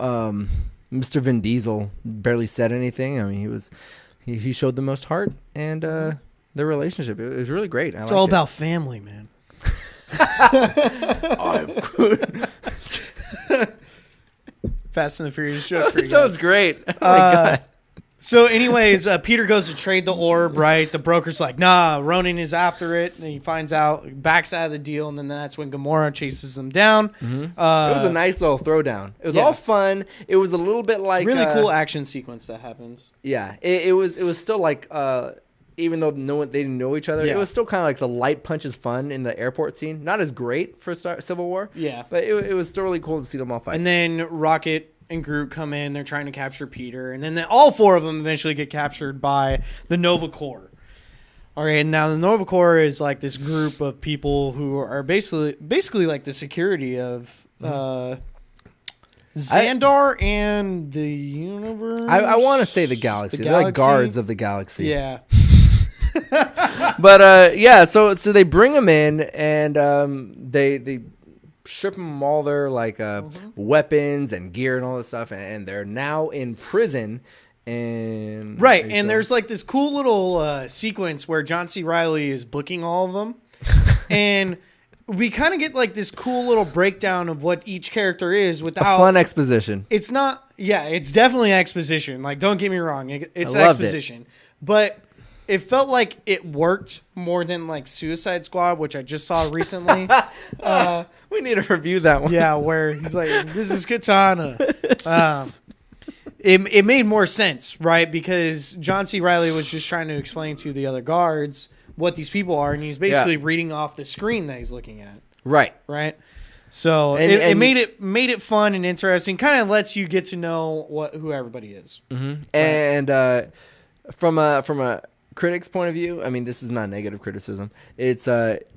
Mr. Vin Diesel barely said anything, I mean, he showed the most heart and their relationship. It was really great. It's all about family, man. I'm good. Fast and the Furious joke. That sounds great. Oh my God. So anyways, Peter goes to trade the orb, right? The broker's like, nah, Ronan is after it. And he finds out, backs out of the deal, and then that's when Gamora chases them down. It was a nice little throwdown. It was all fun. It was a little bit like... Really cool action sequence that happens. Yeah. It was still like... even though they didn't know each other, it was still kind of like the light punches fun in the airport scene. Not as great for Civil War. Yeah. But it was still really cool to see them all fight. And then Rocket and Groot come in. They're trying to capture Peter. And then all four of them eventually get captured by the Nova Corps. All right. And now the Nova Corps is like this group of people who are basically like the security of Xandar and the universe. I want to say the galaxy. They're like guards of the galaxy. Yeah. But so they bring them in and they strip them all their like weapons and gear and all this stuff, and they're now in prison. And right, and there's like this cool little sequence where John C. Reilly is booking all of them, and we kind of get like this cool little breakdown of what each character is without a fun exposition. It's not, it's definitely exposition. Like, don't get me wrong, it's exposition, but it felt like it worked more than like Suicide Squad, which I just saw recently. We need to review that one. Yeah, where he's like, "This is Katana." It made more sense, right? Because John C. Reilly was just trying to explain to the other guards what these people are, and he's basically reading off the screen that he's looking at. Right. So it made it fun and interesting. Kind of lets you get to know who everybody is. Mm-hmm. And from a critic's point of view, I mean, this is not negative criticism. It's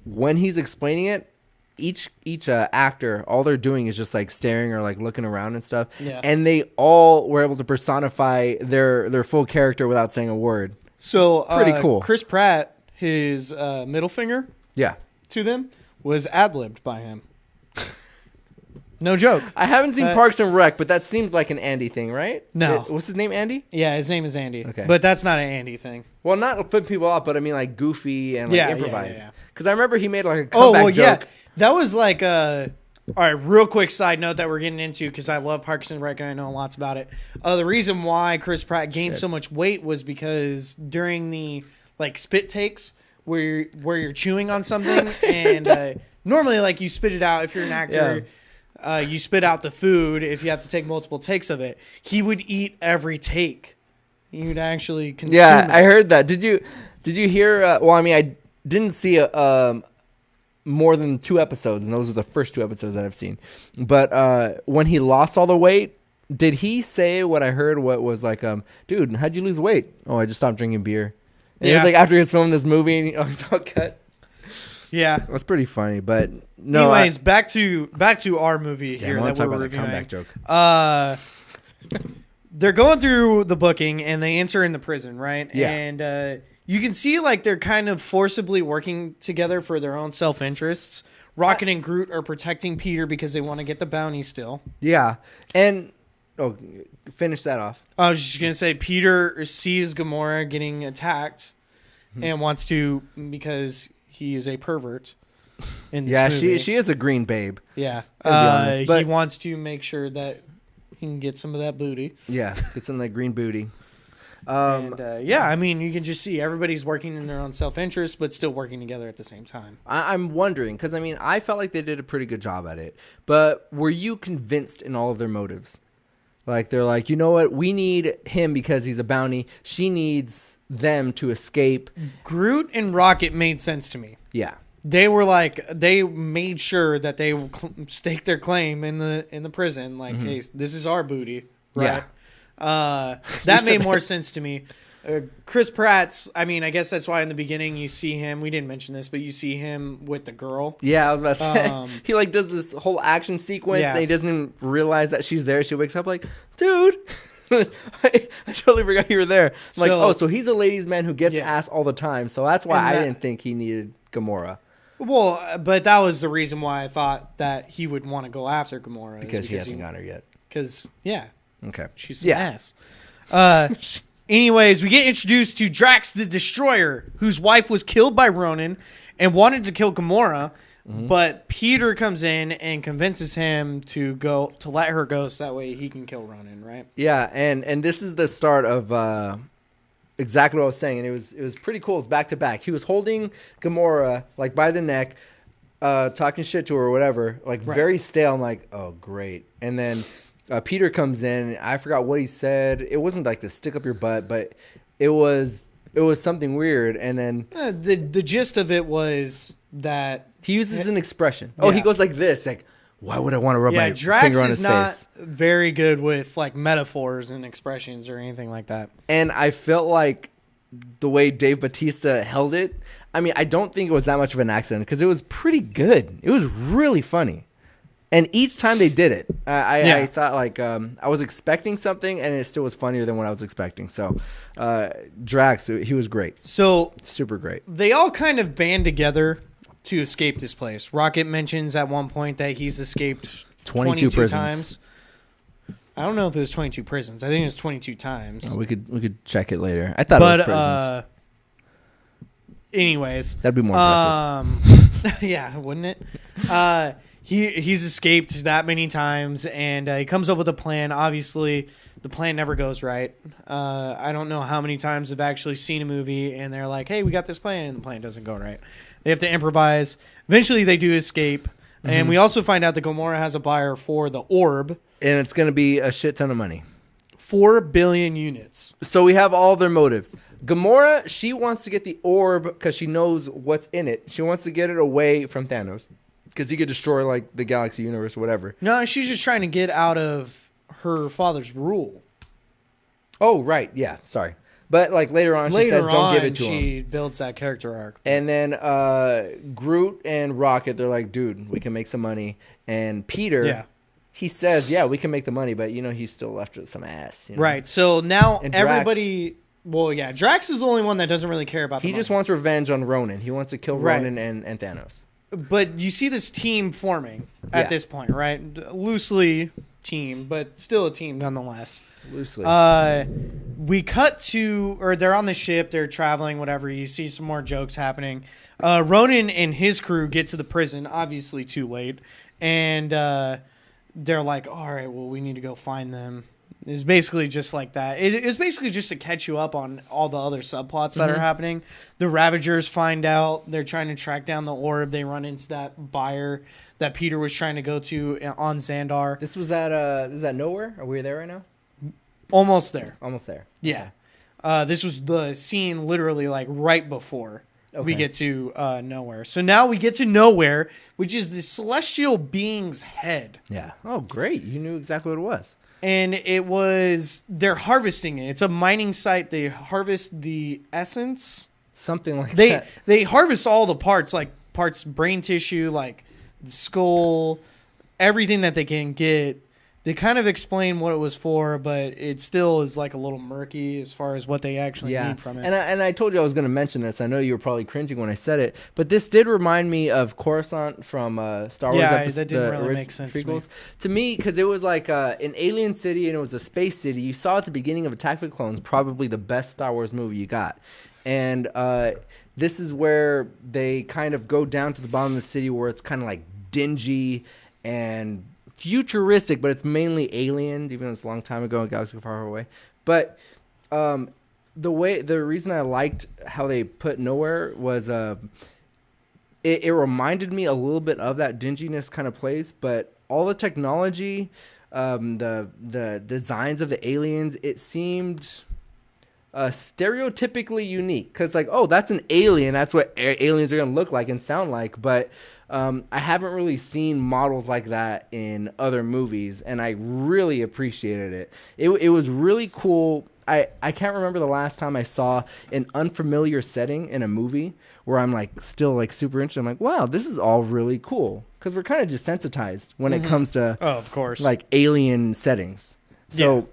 when he's explaining it, each actor, all they're doing is just like staring or like looking around and stuff. Yeah. And they all were able to personify their full character without saying a word. So pretty cool. Chris Pratt, his middle finger, to them was ad-libbed by him. No joke. I haven't seen Parks and Rec, but that seems like an Andy thing, right? No. What's his name, Andy? Yeah, his name is Andy. Okay. But that's not an Andy thing. Well, not flipping people off, but I mean like goofy and like improvised. Because I remember he made like a comeback joke. That was like all right, real quick side note that we're getting into because I love Parks and Rec and I know lots about it. The reason why Chris Pratt gained so much weight was because during the like spit takes where you're chewing on something and normally like you spit it out if you're an actor. Yeah. You spit out the food if you have to take multiple takes of it. He would eat every take. You'd actually consume it. I heard that. Did you hear? Well, I mean, I didn't see more than 2 episodes, and those are the first 2 episodes that I've seen. But when he lost all the weight, did he say what I heard? What was like, dude, how'd you lose weight? Oh, I just stopped drinking beer. And it was like after he was filming this movie, and he was all cut. Yeah, that's pretty funny. But no. Anyways, back to our movie here that we're reviewing. Comeback joke. They're going through the booking and they enter in the prison, right? Yeah. And you can see like they're kind of forcibly working together for their own self-interests. Rocket and Groot are protecting Peter because they want to get the bounty still. Yeah, and finish that off. I was just gonna say Peter sees Gamora getting attacked and wants to because he is a pervert in this movie. she is a green babe. Yeah. Honest, he wants to make sure that he can get some of that booty. Yeah, get some of that green booty. I mean, you can just see everybody's working in their own self-interest, but still working together at the same time. I'm wondering, because, I mean, I felt like they did a pretty good job at it. But were you convinced in all of their motives? Like, they're like, you know what? We need him because he's a bounty. She needs them to escape. Groot and Rocket made sense to me. Yeah. They were like, they made sure that they staked their claim in the prison. Like, hey, this is our booty, right? Yeah. That made more sense to me. Chris Pratt's, I mean, I guess that's why in the beginning you see him. We didn't mention this, but you see him with the girl. Yeah, I was about to say. He like does this whole action sequence and he doesn't even realize that she's there. She wakes up like, dude. I totally forgot you were there. I'm like, So- oh, so he's a ladies' man who gets Yeah. ass all the time. So that's why And I that- didn't think he needed Gamora. Well, but that was the reason why I thought that he would want to go after Gamora. Because he hasn't got her yet. Because, yeah, Okay. she's some Yeah. ass. Anyways, we get introduced to Drax the Destroyer, whose wife was killed by Ronan and wanted to kill Gamora, but Peter comes in and convinces him to let her go so that way he can kill Ronan, right? Yeah, and this is the start of exactly what I was saying, and it was pretty cool. It's back to back. He was holding Gamora like by the neck, talking shit to her or whatever, like very stale. I'm like, oh great. And then Peter comes in. And I forgot what he said. It wasn't like the stick up your butt, but it was something weird. And then The gist of it was that he uses an expression. Oh, he Yeah. goes like this, like, why would I want to rub my Drax finger on is his not face? very good with like metaphors and expressions or anything like that. And I felt like the way Dave Bautista held it, I mean, I don't think it was that much of an accident because it was pretty good. It was really funny. And each time they did it, I thought like I was expecting something and it still was funnier than what I was expecting. So Drax, he was great. So Super great. they all kind of band together to escape this place. Rocket mentions at one point that he's escaped 22 prisons. times. I don't know if it was 22 prisons. I think it was 22 times. We could check it later. I thought it was prisons. Anyways, That'd be more impressive. yeah, wouldn't it? He's escaped that many times, and he comes up with a plan. Obviously, the plan never goes right. I don't know how many times I've actually seen a movie, and they're like, "Hey, we got this plan," and the plan doesn't go right. They have to improvise. Eventually, they do escape, and we also find out that Gamora has a buyer for the orb, And it's going to be a shit ton of money. 4 billion units. So we have all their motives. Gamora, she wants to get the orb because she knows what's in it. She wants to get it away from Thanos because he could destroy like the galaxy universe or whatever. No, she's just trying to get out of her father's rule. Oh, right. Yeah. Sorry. But like later on, she says, don't give it to him. She builds that character arc. And then Groot and Rocket, they're like, dude, we can make some money. And Peter, he says, yeah, we can make the money, but you know, he's still left with some ass. You know? Right. So now And Drax- everybody. Well, yeah, Drax is the only one that doesn't really care about. He the just money. wants revenge on Ronan. He wants to kill Right. Ronan and Thanos. But you see this team forming at Yeah. this point, right? Loosely team, but still a team nonetheless. Loosely. We cut to, or they're on the ship, they're traveling, whatever. You see some more jokes happening. Ronan and his crew get to the prison, obviously too late, and they're like, all right, well, we need to go find them. It's basically just like that. It's basically just to catch you up on all the other subplots that are happening. The Ravagers find out. They're trying to track down the orb. They run into that buyer that Peter was trying to go to on Xandar. This was at Nowhere? Are we there right now? Almost there. Almost there. Yeah. This was the scene literally like right before we get to Nowhere. So now we get to Nowhere, which is the celestial being's head. Yeah. Oh, great. You knew exactly what it was. And they're harvesting it. It's a mining site. They harvest the essence. Something like that. They harvest all the parts, like parts, brain tissue, like the skull, everything that they can get. They kind of explain what it was for, but it still is like a little murky as far as what they actually need from it. And I told you I was going to mention this. I know you were probably cringing when I said it, but this did remind me of Coruscant from Star Wars. Yeah, that didn't really make sense to me because it was like an alien city and it was a space city. You saw at the beginning of Attack of the Clones, probably the best Star Wars movie you got, and this is where they kind of go down to the bottom of the city where it's kind of like dingy and futuristic, but it's mainly alien, even though it's a long time ago, a galaxy far, far away. But the reason I liked how they put Nowhere was it reminded me a little bit of that dinginess kind of place, but all the technology, the designs of the aliens, it seemed stereotypically unique because like, oh, that's an alien, that's what aliens are gonna look like and sound like, but I haven't really seen models like that in other movies, and I really appreciated it. It was really cool. I can't remember the last time I saw an unfamiliar setting in a movie where I'm like still like super interested. I'm like, wow, this is all really cool because we're kind of desensitized when it comes to of course, like alien settings. So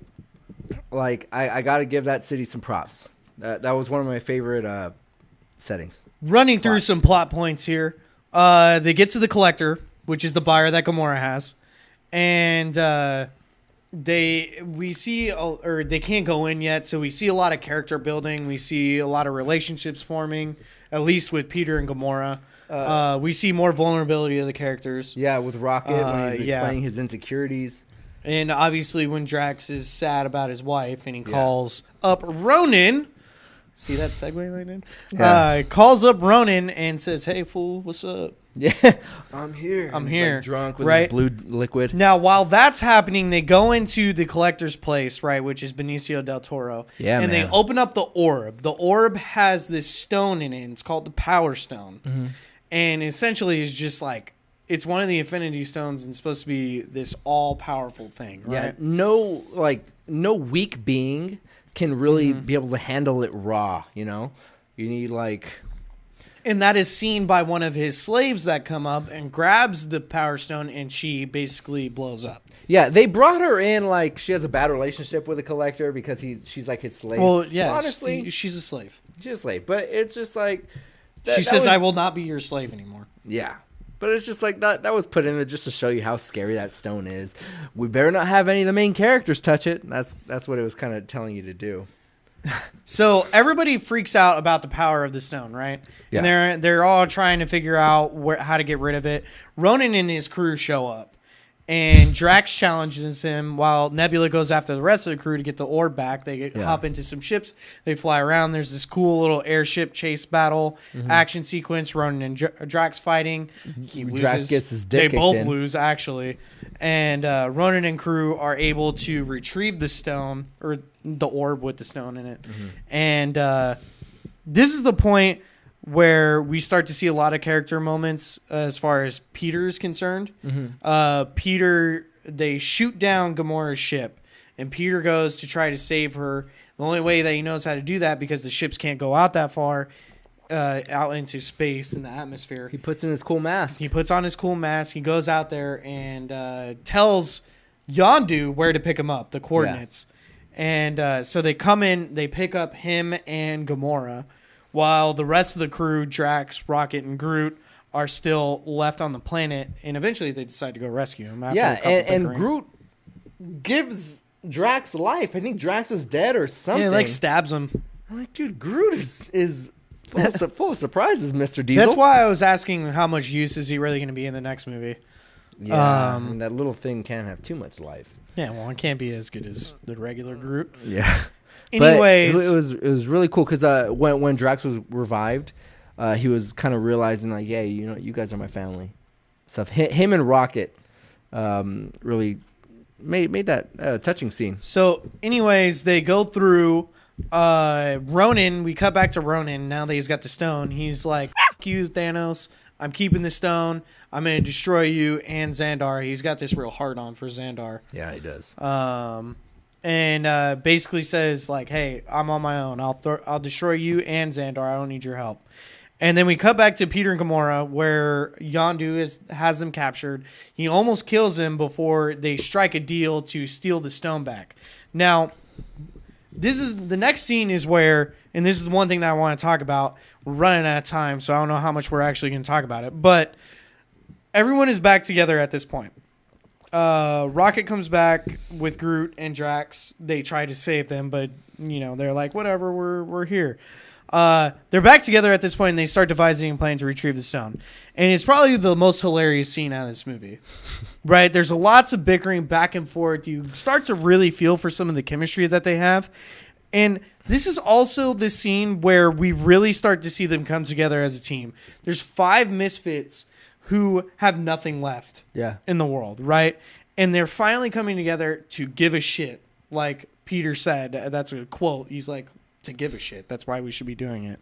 like I got to give that city some props. That was one of my favorite settings. Running through some plot points here. They get to the collector, which is the buyer that Gamora has, and they can't go in yet, so we see a lot of character building. We see a lot of relationships forming, at least with Peter and Gamora. We see more vulnerability of the characters. Yeah, with Rocket when he's explaining his insecurities. And obviously when Drax is sad about his wife and he calls up Ronan. See that segue I did? Yeah. Calls up Ronan and says, "Hey, fool, what's up?" Yeah. I'm here. I'm He's here. Like drunk with right? his blue liquid. Now, while that's happening, they go into the collector's place, right, which is Benicio del Toro. Yeah, and man. they open up the orb. The orb has this stone in it. It's called the Power Stone. Mm-hmm. And essentially is just like, it's one of the Infinity Stones and it's supposed to be this all-powerful thing, right? Yeah, no weak being can really be able to handle it raw, you know? You need And that is seen by one of his slaves that come up and grabs the Power Stone and she basically blows up. Yeah, they brought her in like she has a bad relationship with the collector because she's like his slave. Well, yeah, honestly, she's a slave. she's a slave, but it's just like She says, "I will not be your slave anymore." Yeah, but it's just like that was put in it just to show you how scary that stone is. We better not have any of the main characters touch it. That's what it was kind of telling you to do. So everybody freaks out about the power of the stone, right? Yeah. And they're all trying to figure out how to get rid of it. Ronan and his crew show up, and Drax challenges him while Nebula goes after the rest of the crew to get the orb back. They hop into some ships. They fly around. There's this cool little airship chase battle action sequence. Ronan and Drax fighting. He loses. Drax gets his dick They both kicked in. lose, actually. And Ronan and crew are able to retrieve the stone, or the orb with the stone in it. And this is the point where we start to see a lot of character moments as far as Peter is concerned. Peter, they shoot down Gamora's ship, and Peter goes to try to save her. The only way that he knows how to do that, because the ships can't go out that far, out into space in the atmosphere. He puts in his cool mask. He puts on his cool mask. He goes out there and tells Yondu where to pick him up, the coordinates. And so they come in, they pick up him and Gamora, while the rest of the crew, Drax, Rocket, and Groot, are still left on the planet. And eventually they decide to go rescue him. After a couple and bickering. Groot gives Drax life. I think Drax was dead or something. Yeah, like stabs him. I'm like, dude, Groot is full of surprises, Mr. Diesel. That's why I was asking how much use is he really going to be in the next movie. Yeah, I mean, that little thing can't have too much life. Yeah, well, it can't be as good as the regular Groot. Yeah. Anyways, but it was really cool because when Drax was revived, he was kind of realizing like, yeah, you know, you guys are my family. Stuff. Him and Rocket really made that touching scene. So, anyways, they go through Ronan. We cut back to Ronan. Now that he's got the stone, he's like, "F you, Thanos. I'm keeping the stone. I'm going to destroy you and Xandar." He's got this real hard on for Xandar. Yeah, he does. And basically says like, "Hey, I'm on my own. I'll destroy you and Xandar. I don't need your help." And then we cut back to Peter and Gamora, where Yondu has them captured. He almost kills him before they strike a deal to steal the stone back. Now, this is the next scene is where, and this is the one thing that I want to talk about. We're running out of time, so I don't know how much we're actually going to talk about it. But everyone is back together at this point. Rocket comes back with Groot and Drax. They try to save them, but you know they're like, whatever, we're here. They're back together at this point, and they start devising a plan to retrieve the stone. And it's probably the most hilarious scene out of this movie, right? There's lots of bickering back and forth. You start to really feel for some of the chemistry that they have. And this is also the scene where we really start to see them come together as a team. There's 5 misfits who have nothing left in the world, right? And they're finally coming together to give a shit. Like Peter said, that's a quote. He's like, to give a shit. That's why we should be doing it.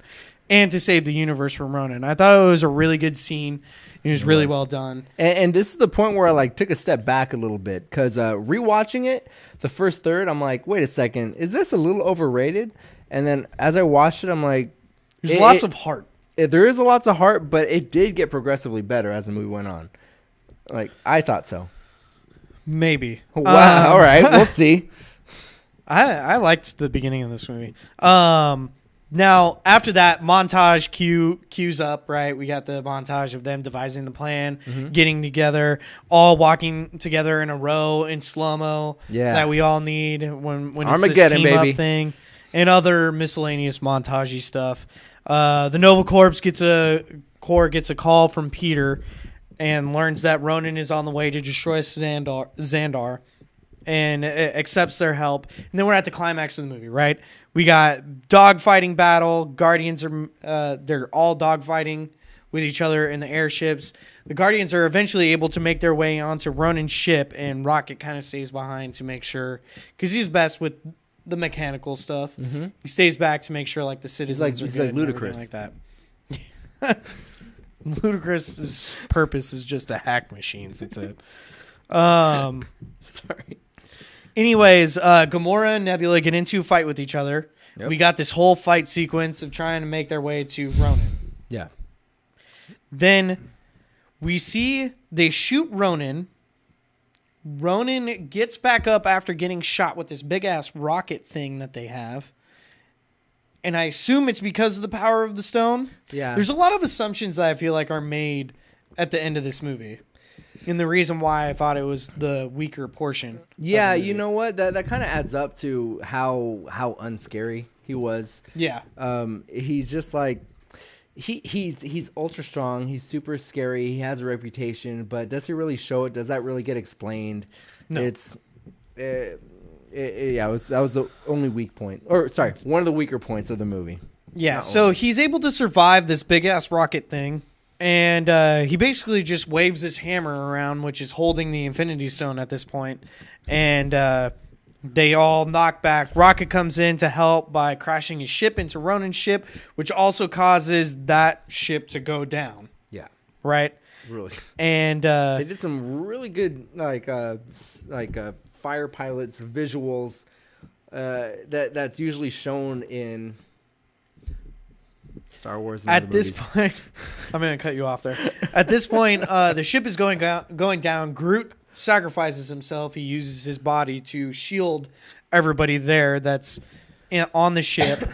And to save the universe from Ronan. I thought it was a really good scene. It was really well done. And this is the point where I like took a step back a little bit because rewatching it, the first third, I'm like, wait a second, is this a little overrated? And then as I watched it, I'm like, there's lots of heart. There is lots of heart, but it did get progressively better as the movie went on. Like I thought so. Maybe. Wow. All right, we'll see. I liked the beginning of this movie. Now, after that, montage cues up, right? We got the montage of them devising the plan, getting together, all walking together in a row in slow-mo that we all need when it's Armageddon, this team-up baby. thing, and other miscellaneous montagey stuff. The Nova Corps gets a call from Peter and learns that Ronan is on the way to destroy Xandar and accepts their help. And then we're at the climax of the movie, right? We got dogfighting battle. Guardians are they're all dogfighting with each other in the airships. The Guardians are eventually able to make their way onto Ronan's ship, and Rocket kind of stays behind to make sure, because he's best with the mechanical stuff. He stays back to make sure like the citizens are he's good like and everything like that. Ludacris's purpose is just to hack machines. That's it. Sorry. Anyways, Gamora and Nebula get into a fight with each other. Yep. We got this whole fight sequence of trying to make their way to Ronan. Yeah. Then we see they shoot Ronan. Ronan gets back up after getting shot with this big-ass rocket thing that they have. And I assume it's because of the power of the stone. Yeah. There's a lot of assumptions that I feel like are made at the end of this movie. And the reason why I thought it was the weaker portion. Yeah, you know what? That kind of adds up to how unscary he was. Yeah. He's just like he's ultra strong. He's super scary. He has a reputation, but does he really show it? Does that really get explained? No. That was the only weak point. Or sorry, one of the weaker points of the movie. Yeah, so he's able to survive this big-ass rocket thing, and he basically just waves his hammer around, which is holding the Infinity Stone at this point, and they all knock back. Rocket comes in to help by crashing his ship into Ronan's ship, which also causes that ship to go down, Yeah, right? really. And They did some really good fire pilots visuals that's usually shown in Star Wars. And at other this movies. point, I'm going to cut you off there. At this point, the ship is going down. Groot sacrifices himself. He uses his body to shield everybody there that's on the ship.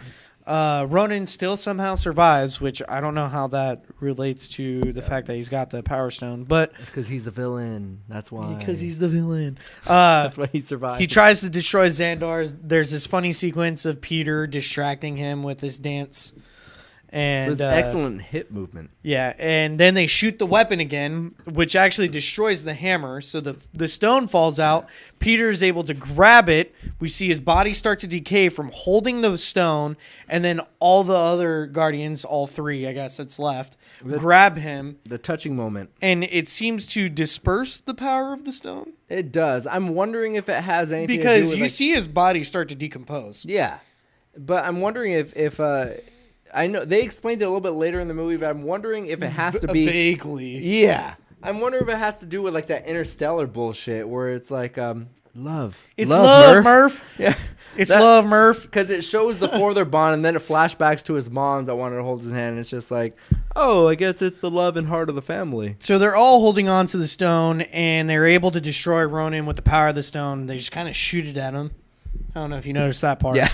Ronan still somehow survives, which I don't know how that relates to the fact that he's got the Power Stone, but It's because he's the villain. That's why. because he's the villain. That's why he survived. He tries to destroy Xandar. There's this funny sequence of Peter distracting him with this dance. And It was excellent hip movement. Yeah, and then they shoot the weapon again, which actually destroys the hammer. So the stone falls out. Peter is able to grab it. We see his body start to decay from holding the stone, and then all the other Guardians, all three, I guess that's left, grab him, The touching moment. and it seems to disperse the power of the stone. It does. I'm wondering if it has anything to do Because with you see his body start to decompose. Yeah, but I'm wondering if I know they explained it a little bit later in the movie, but I'm wondering if it has to be Vaguely. Yeah, I'm wondering if it has to do with like that interstellar bullshit where it's like love. It's love, Murph. Yeah, It's love, Murph. because it shows the four of their bond, and then it flashbacks to his mom that wanted to hold his hand. And it's just like, oh, I guess it's the love and heart of the family. So they're all holding on to the stone, and they're able to destroy Ronan with the power of the stone. They just kind of shoot it at him. I don't know if you noticed that part. Yeah.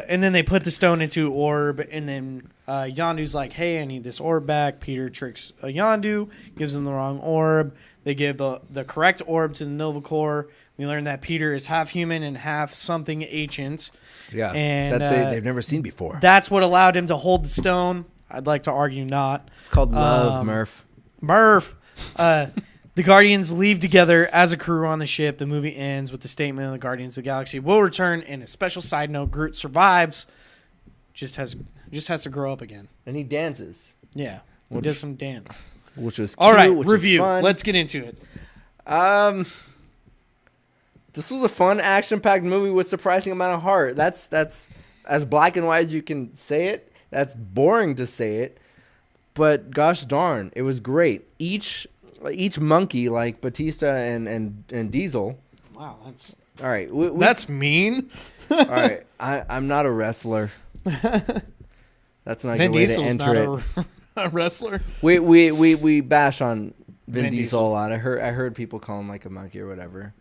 And then they put the stone into an orb, and then Yondu's like, hey, I need this orb back. Peter tricks Yondu, gives him the wrong orb. They give the correct orb to the Nova Corps. We learn that Peter is half human and half something ancient. Yeah, And, that they've never seen before. That's what allowed him to hold the stone. I'd like to argue not. It's called love, Murph. Murph. The Guardians leave together as a crew on the ship. The movie ends with the statement of the Guardians of the Galaxy will return. And a special side note, Groot survives. Just has to grow up again. And he dances, Yeah. He does some dance. which is All cute, right, which is review. fun. Let's get into it. This was a fun, action-packed movie with surprising amount of heart. That's as black and white as you can say it. That's boring to say it, but gosh darn, it was great. Each monkey, like Batista and Diesel. Wow, that's All right, that's mean. all right. I'm not a wrestler. That's not a Vin good way to Diesel's enter not it. a wrestler. We bash on Vin Vin Diesel Diesel. a lot. I heard people call him like a monkey or whatever.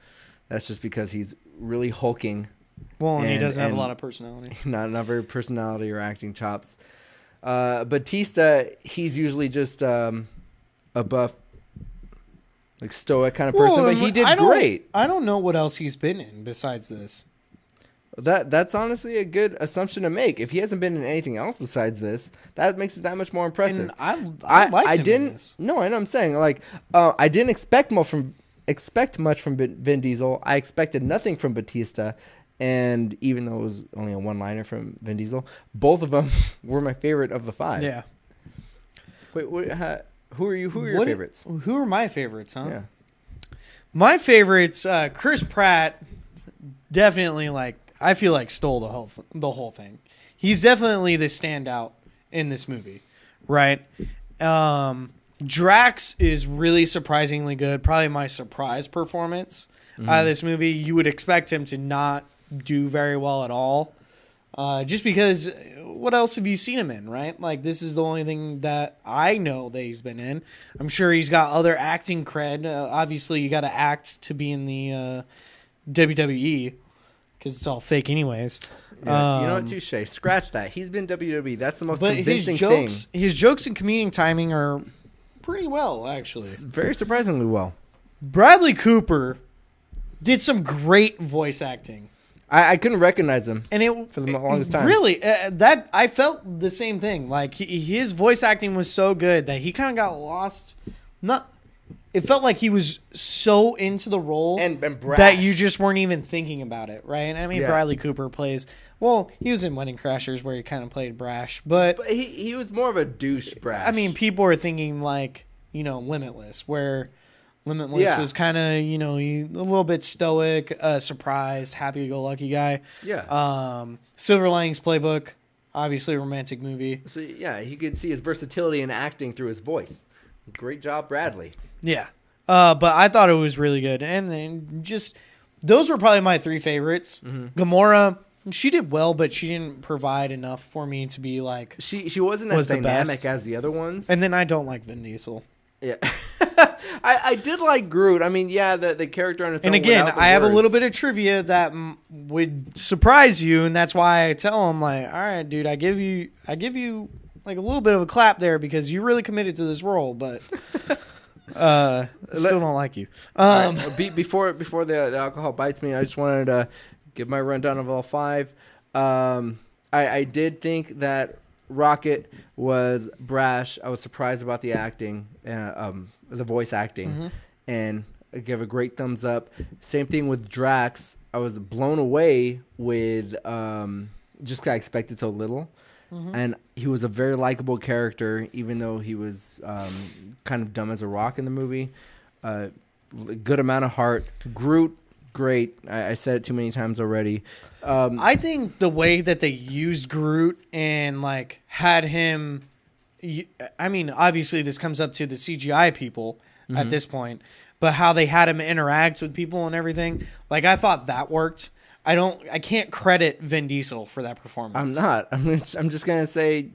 That's just because he's really hulking Well, and he doesn't have a and lot of personality. Not very personality or acting chops. Batista, he's usually just a buff, like stoic kind of person, but he did great. I don't know what else he's been in besides this. That's honestly a good assumption to make. If he hasn't been in anything else besides this, that makes it that much more impressive. And I liked him in this. No, I know I'm saying I didn't expect much from Vin Diesel. I expected nothing from Batista. And even though it was only a one-liner from Vin Diesel, both of them were my favorite of the 5. Yeah. Wait, who are you? Who are your favorites? Who are my favorites, huh? Yeah. My favorites, Chris Pratt, definitely I feel like stole the whole thing. He's definitely the standout in this movie, right? Drax is really surprisingly good. Probably my surprise performance out of this movie. You would expect him to not do very well at all, just because what else have you seen him in, right? Like, this is the only thing that I know that he's been in. I'm sure he's got other acting cred. Obviously, you got to act to be in the WWE because it's all fake anyways. Yeah, you know what, touche. Scratch that. He's been WWE. That's the most convincing thing. His jokes and comedic timing are pretty well, actually. Very surprisingly well. Bradley Cooper did some great voice acting. I couldn't recognize him, and for the longest time. Really, that I felt the same thing. Like his voice acting was so good that he kind of got lost. It felt like he was so into the role and brash. That you just weren't even thinking about it, right? I mean, Yeah. Bradley Cooper plays. Well, he was in Wedding Crashers where he kind of played brash, but he was more of a douche brash. I mean, people are thinking Limitless, where Limitless was kind of, a little bit stoic, surprised, happy-go-lucky guy. Yeah. Silver Linings Playbook, obviously a romantic movie. So, yeah, you could see his versatility in acting through his voice. Great job, Bradley. Yeah. But I thought it was really good. And then those were probably my 3 favorites. Mm-hmm. Gamora, she did well, but she didn't provide enough for me to be like... She wasn't as dynamic as the other ones. And then I don't like Vin Diesel. Yeah. I did like Groot. I mean, yeah, the character on its own. And again, I have a little bit of trivia that would surprise you, and that's why I tell him, like, all right, dude, I give you like a little bit of a clap there because you really committed to this role, but I still don't like you. Before the alcohol bites me, I just wanted to give my rundown of all 5. I did think that Rocket was brash. I was surprised about the acting, the voice acting, and I give a great thumbs up. Same thing with Drax. I was blown away with just 'cause I expected so little, and he was a very likable character, even though he was kind of dumb as a rock in the movie. Good amount of heart. Groot, great. I said it too many times already. I think the way that they used Groot and had him, I mean, obviously this comes up to the CGI people at this point, but how they had him interact with people and everything, I thought that worked. I can't credit Vin Diesel for that performance. I'm not. I'm just gonna say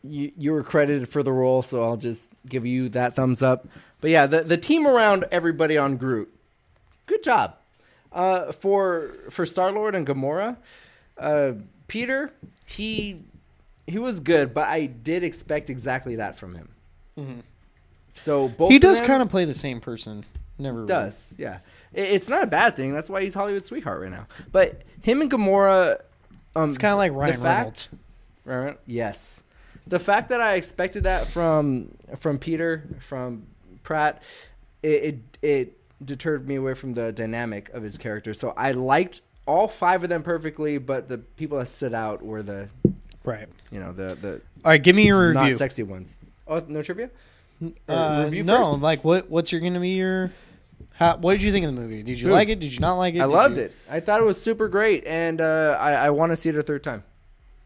you were credited for the role, so I'll just give you that thumbs up. But yeah, the team around everybody on Groot, good job. For Star-Lord and Gamora, Peter, he was good, but I did expect exactly that from him. Mm-hmm. So both he does kind of play the same person. Never does, really. Yeah. It's not a bad thing. That's why he's Hollywood sweetheart right now. But him and Gamora, it's kind of like Ryan Reynolds. Right? Yes. The fact that I expected that from Peter, from Pratt, it deterred me away from the dynamic of his character. So I liked all 5 of them perfectly, but the people that stood out were the the all right, give me your review. Not sexy ones. Oh, no trivia? Review no, first? What's going to be your... what did you think of the movie? Did you like it? Did you not like it? I loved it. I thought it was super great, and I want to see it a 3rd time.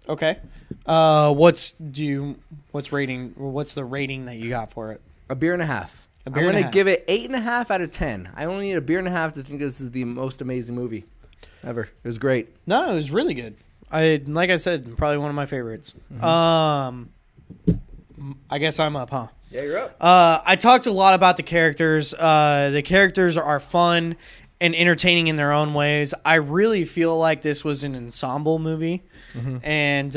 Okay. What's the rating that you got for it? A beer and a half. I'm going to give it 8.5 out of 10. I only need a beer and a half to think this is the most amazing movie ever. It was great. No, it was really good. Like I said, probably one of my favorites. I guess I'm up, huh? Yeah, you're up. I talked a lot about the characters. The characters are fun, and entertaining in their own ways. I really feel like this was an ensemble movie and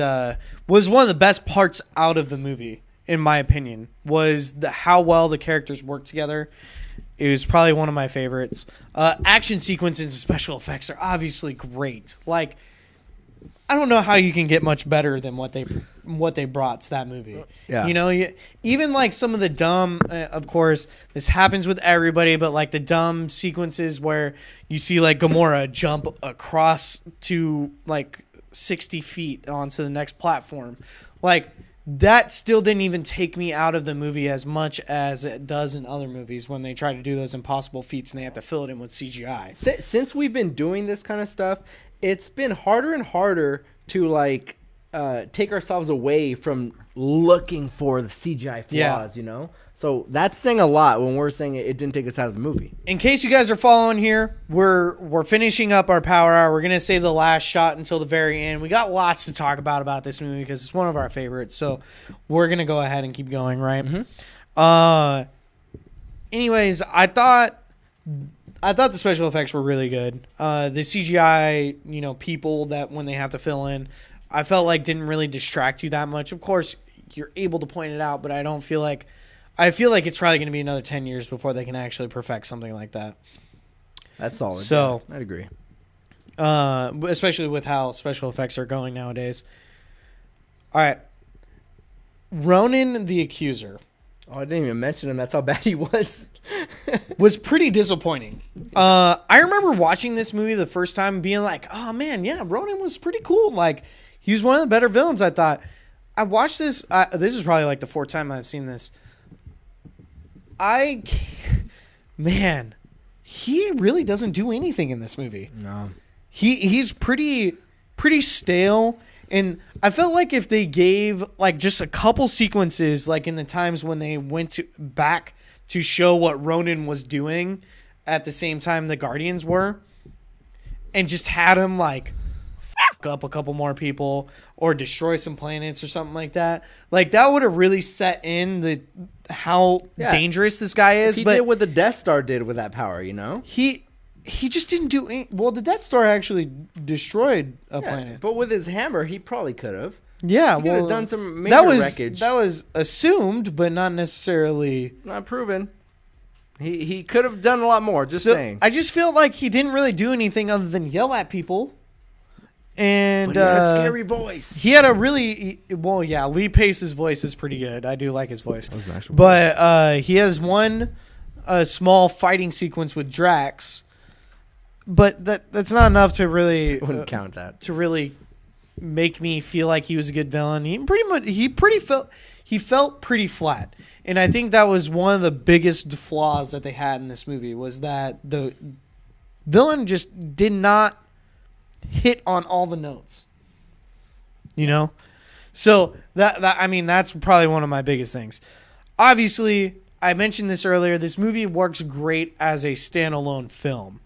was one of the best parts out of the movie, in my opinion, was how well the characters worked together. It was probably one of my favorites. Action sequences and special effects are obviously great. Like, I don't know how you can get much better than what they brought to that movie. Yeah. You know, even like some of the dumb, of course, this happens with everybody, but like the dumb sequences where you see like Gamora jump across to like 60 feet onto the next platform. Like, that still didn't even take me out of the movie as much as it does in other movies when they try to do those impossible feats and they have to fill it in with CGI. Since we've been doing this kind of stuff, it's been harder and harder to like take ourselves away from looking for the CGI flaws, you know? So that's saying a lot when we're saying it didn't take us out of the movie. In case you guys are following here, we're finishing up our power hour. We're going to save the last shot until the very end. We got lots to talk about this movie because it's one of our favorites. So we're going to go ahead and keep going, right? Anyways, I thought the special effects were really good. The CGI, you know, people that when they have to fill in, I felt like didn't really distract you that much. Of course, you're able to point it out, but I feel like it's probably going to be another 10 years before they can actually perfect something like that. That's solid. So, yeah, I'd agree. Especially with how special effects are going nowadays. All right. Ronan the Accuser. Oh, I didn't even mention him. That's how bad he was. Was pretty disappointing. I remember watching this movie the first time and being like, oh man, yeah, Ronan was pretty cool. Like, he was one of the better villains, I thought. I watched this. This is probably like the fourth time I've seen this. Man, he really doesn't do anything in this movie. No. He's pretty stale. And I felt like if they gave like just a couple sequences, like in the times when they went back to show what Ronan was doing at the same time the Guardians were, and just had him like fuck up a couple more people or destroy some planets or something like that. Like, that would have really set in how dangerous this guy is. He but did what the Death Star did with that power, you know? He just didn't do any. Well, the Death Star actually destroyed a planet. But with his hammer, he probably could have. Yeah, he could have done some major wreckage. That was assumed, but not necessarily. Not proven. He could have done a lot more, just saying. I just feel like he didn't really do anything other than yell at people. And but he had a scary voice. He had a really Lee Pace's voice is pretty good. I do like his voice. That was an actual voice. He has one small fighting sequence with Drax, but that's not enough to really wouldn't count that to really make me feel like he was a good villain. He felt pretty flat, and I think that was one of the biggest flaws that they had in this movie was that the villain just did not hit on all the notes, you know. So that's probably one of my biggest things. Obviously, I mentioned this earlier. This movie works great as a standalone film.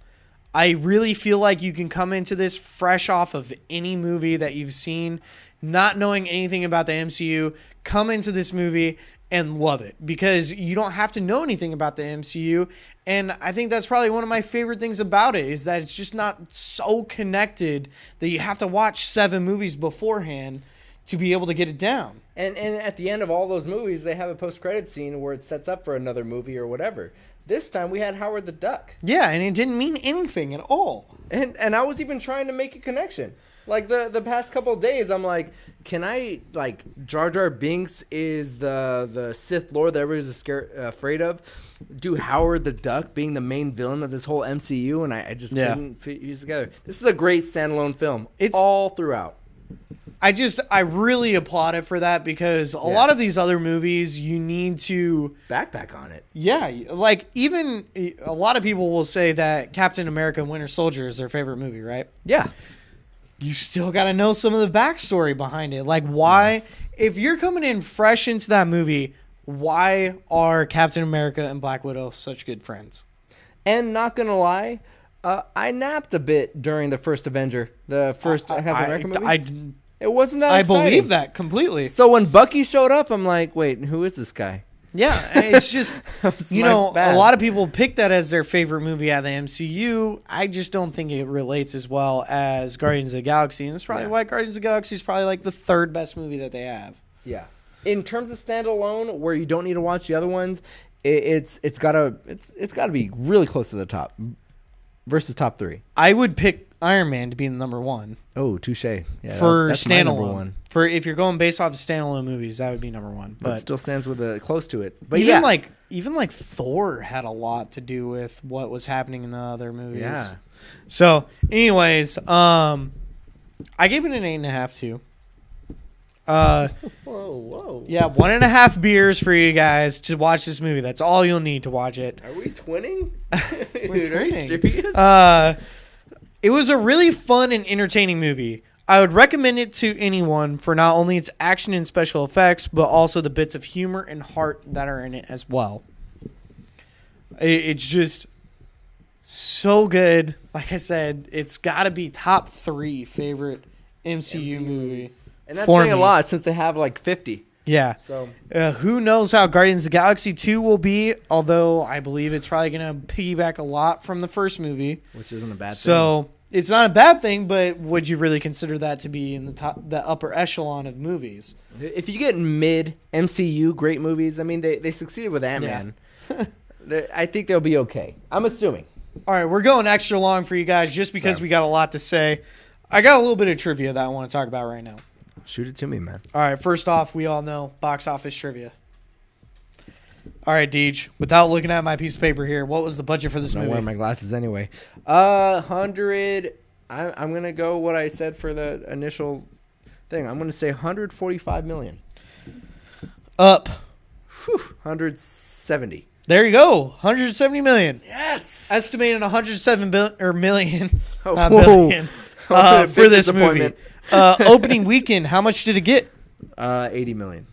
I really feel like you can come into this fresh off of any movie that you've seen, not knowing anything about the MCU, come into this movie and love it because you don't have to know anything about the MCU. And I think that's probably one of my favorite things about it is that it's just not so connected that you have to watch 7 movies beforehand to be able to get it down. And at the end of all those movies, they have a post-credit scene where it sets up for another movie or whatever. This time we had Howard the Duck. Yeah, and it didn't mean anything at all. And I was even trying to make a connection. Like the past couple of days, I'm like, can I, like, Jar Jar Binks is the Sith Lord that everybody's afraid of? Do Howard the Duck being the main villain of this whole MCU? And I just couldn't put these together. This is a great standalone film. It's all throughout. I really applaud it for that because a lot of these other movies, you need to backpack on it. Yeah, like even a lot of people will say that Captain America and Winter Soldier is their favorite movie, right? Yeah. You still got to know some of the backstory behind it. Like why, if you're coming in fresh into that movie, why are Captain America and Black Widow such good friends? And not going to lie, I napped a bit during the first Avenger, the first Captain America movie. It wasn't that exciting. I believe that completely. So when Bucky showed up, I'm like, wait, who is this guy? Yeah, it's just, you know, bad. a lot of people pick that as their favorite movie out of the MCU. I just don't think it relates as well as Guardians of the Galaxy, and that's probably why Guardians of the Galaxy is probably like the third best movie that they have. Yeah. In terms of standalone, where you don't need to watch the other ones, it's gotta be really close to the top versus top 3. I would pick Iron Man to be the number 1 Oh, touche. Yeah, for that's my number standalone. 1. For if you're going based off of standalone movies, that would be number 1. But But still stands with a close to it. But even like Thor had a lot to do with what was happening in the other movies. Yeah. So, anyways, I gave it an 8.5 too. Whoa. Yeah, 1.5 beers for you guys to watch this movie. That's all you'll need to watch it. Are we twinning? We're Are you twinning. serious? It was a really fun and entertaining movie. I would recommend it to anyone for not only its action and special effects, but also the bits of humor and heart that are in it as well. It's just so good. Like I said, it's got to be top 3 favorite MCU movie. And that's for saying a me. lot since they have like 50. Yeah. So Who knows how Guardians of the Galaxy 2 will be, although I believe it's probably going to piggyback a lot from the first movie. which isn't a bad thing. So it's not a bad thing, but would you really consider that to be in the upper echelon of movies? If you get mid MCU great movies, I mean they succeeded with Ant-Man. I think they'll be okay. I'm assuming. All right, we're going extra long for you guys just because we got a lot to say. I got a little bit of trivia that I want to talk about right now. Shoot it to me, man. All right, first off, we all know box office trivia. All right, Deej, without looking at my piece of paper here, what was the budget for this I'm movie? wearing my glasses anyway. 100. I'm gonna go what I said for the initial thing. I'm gonna say 145 million. Up. 170. There you go, 170 million. Yes. Estimated 107 million, not Whoa. billion, A for big this movie. disappointment. Opening weekend, how much did it get? 80 million.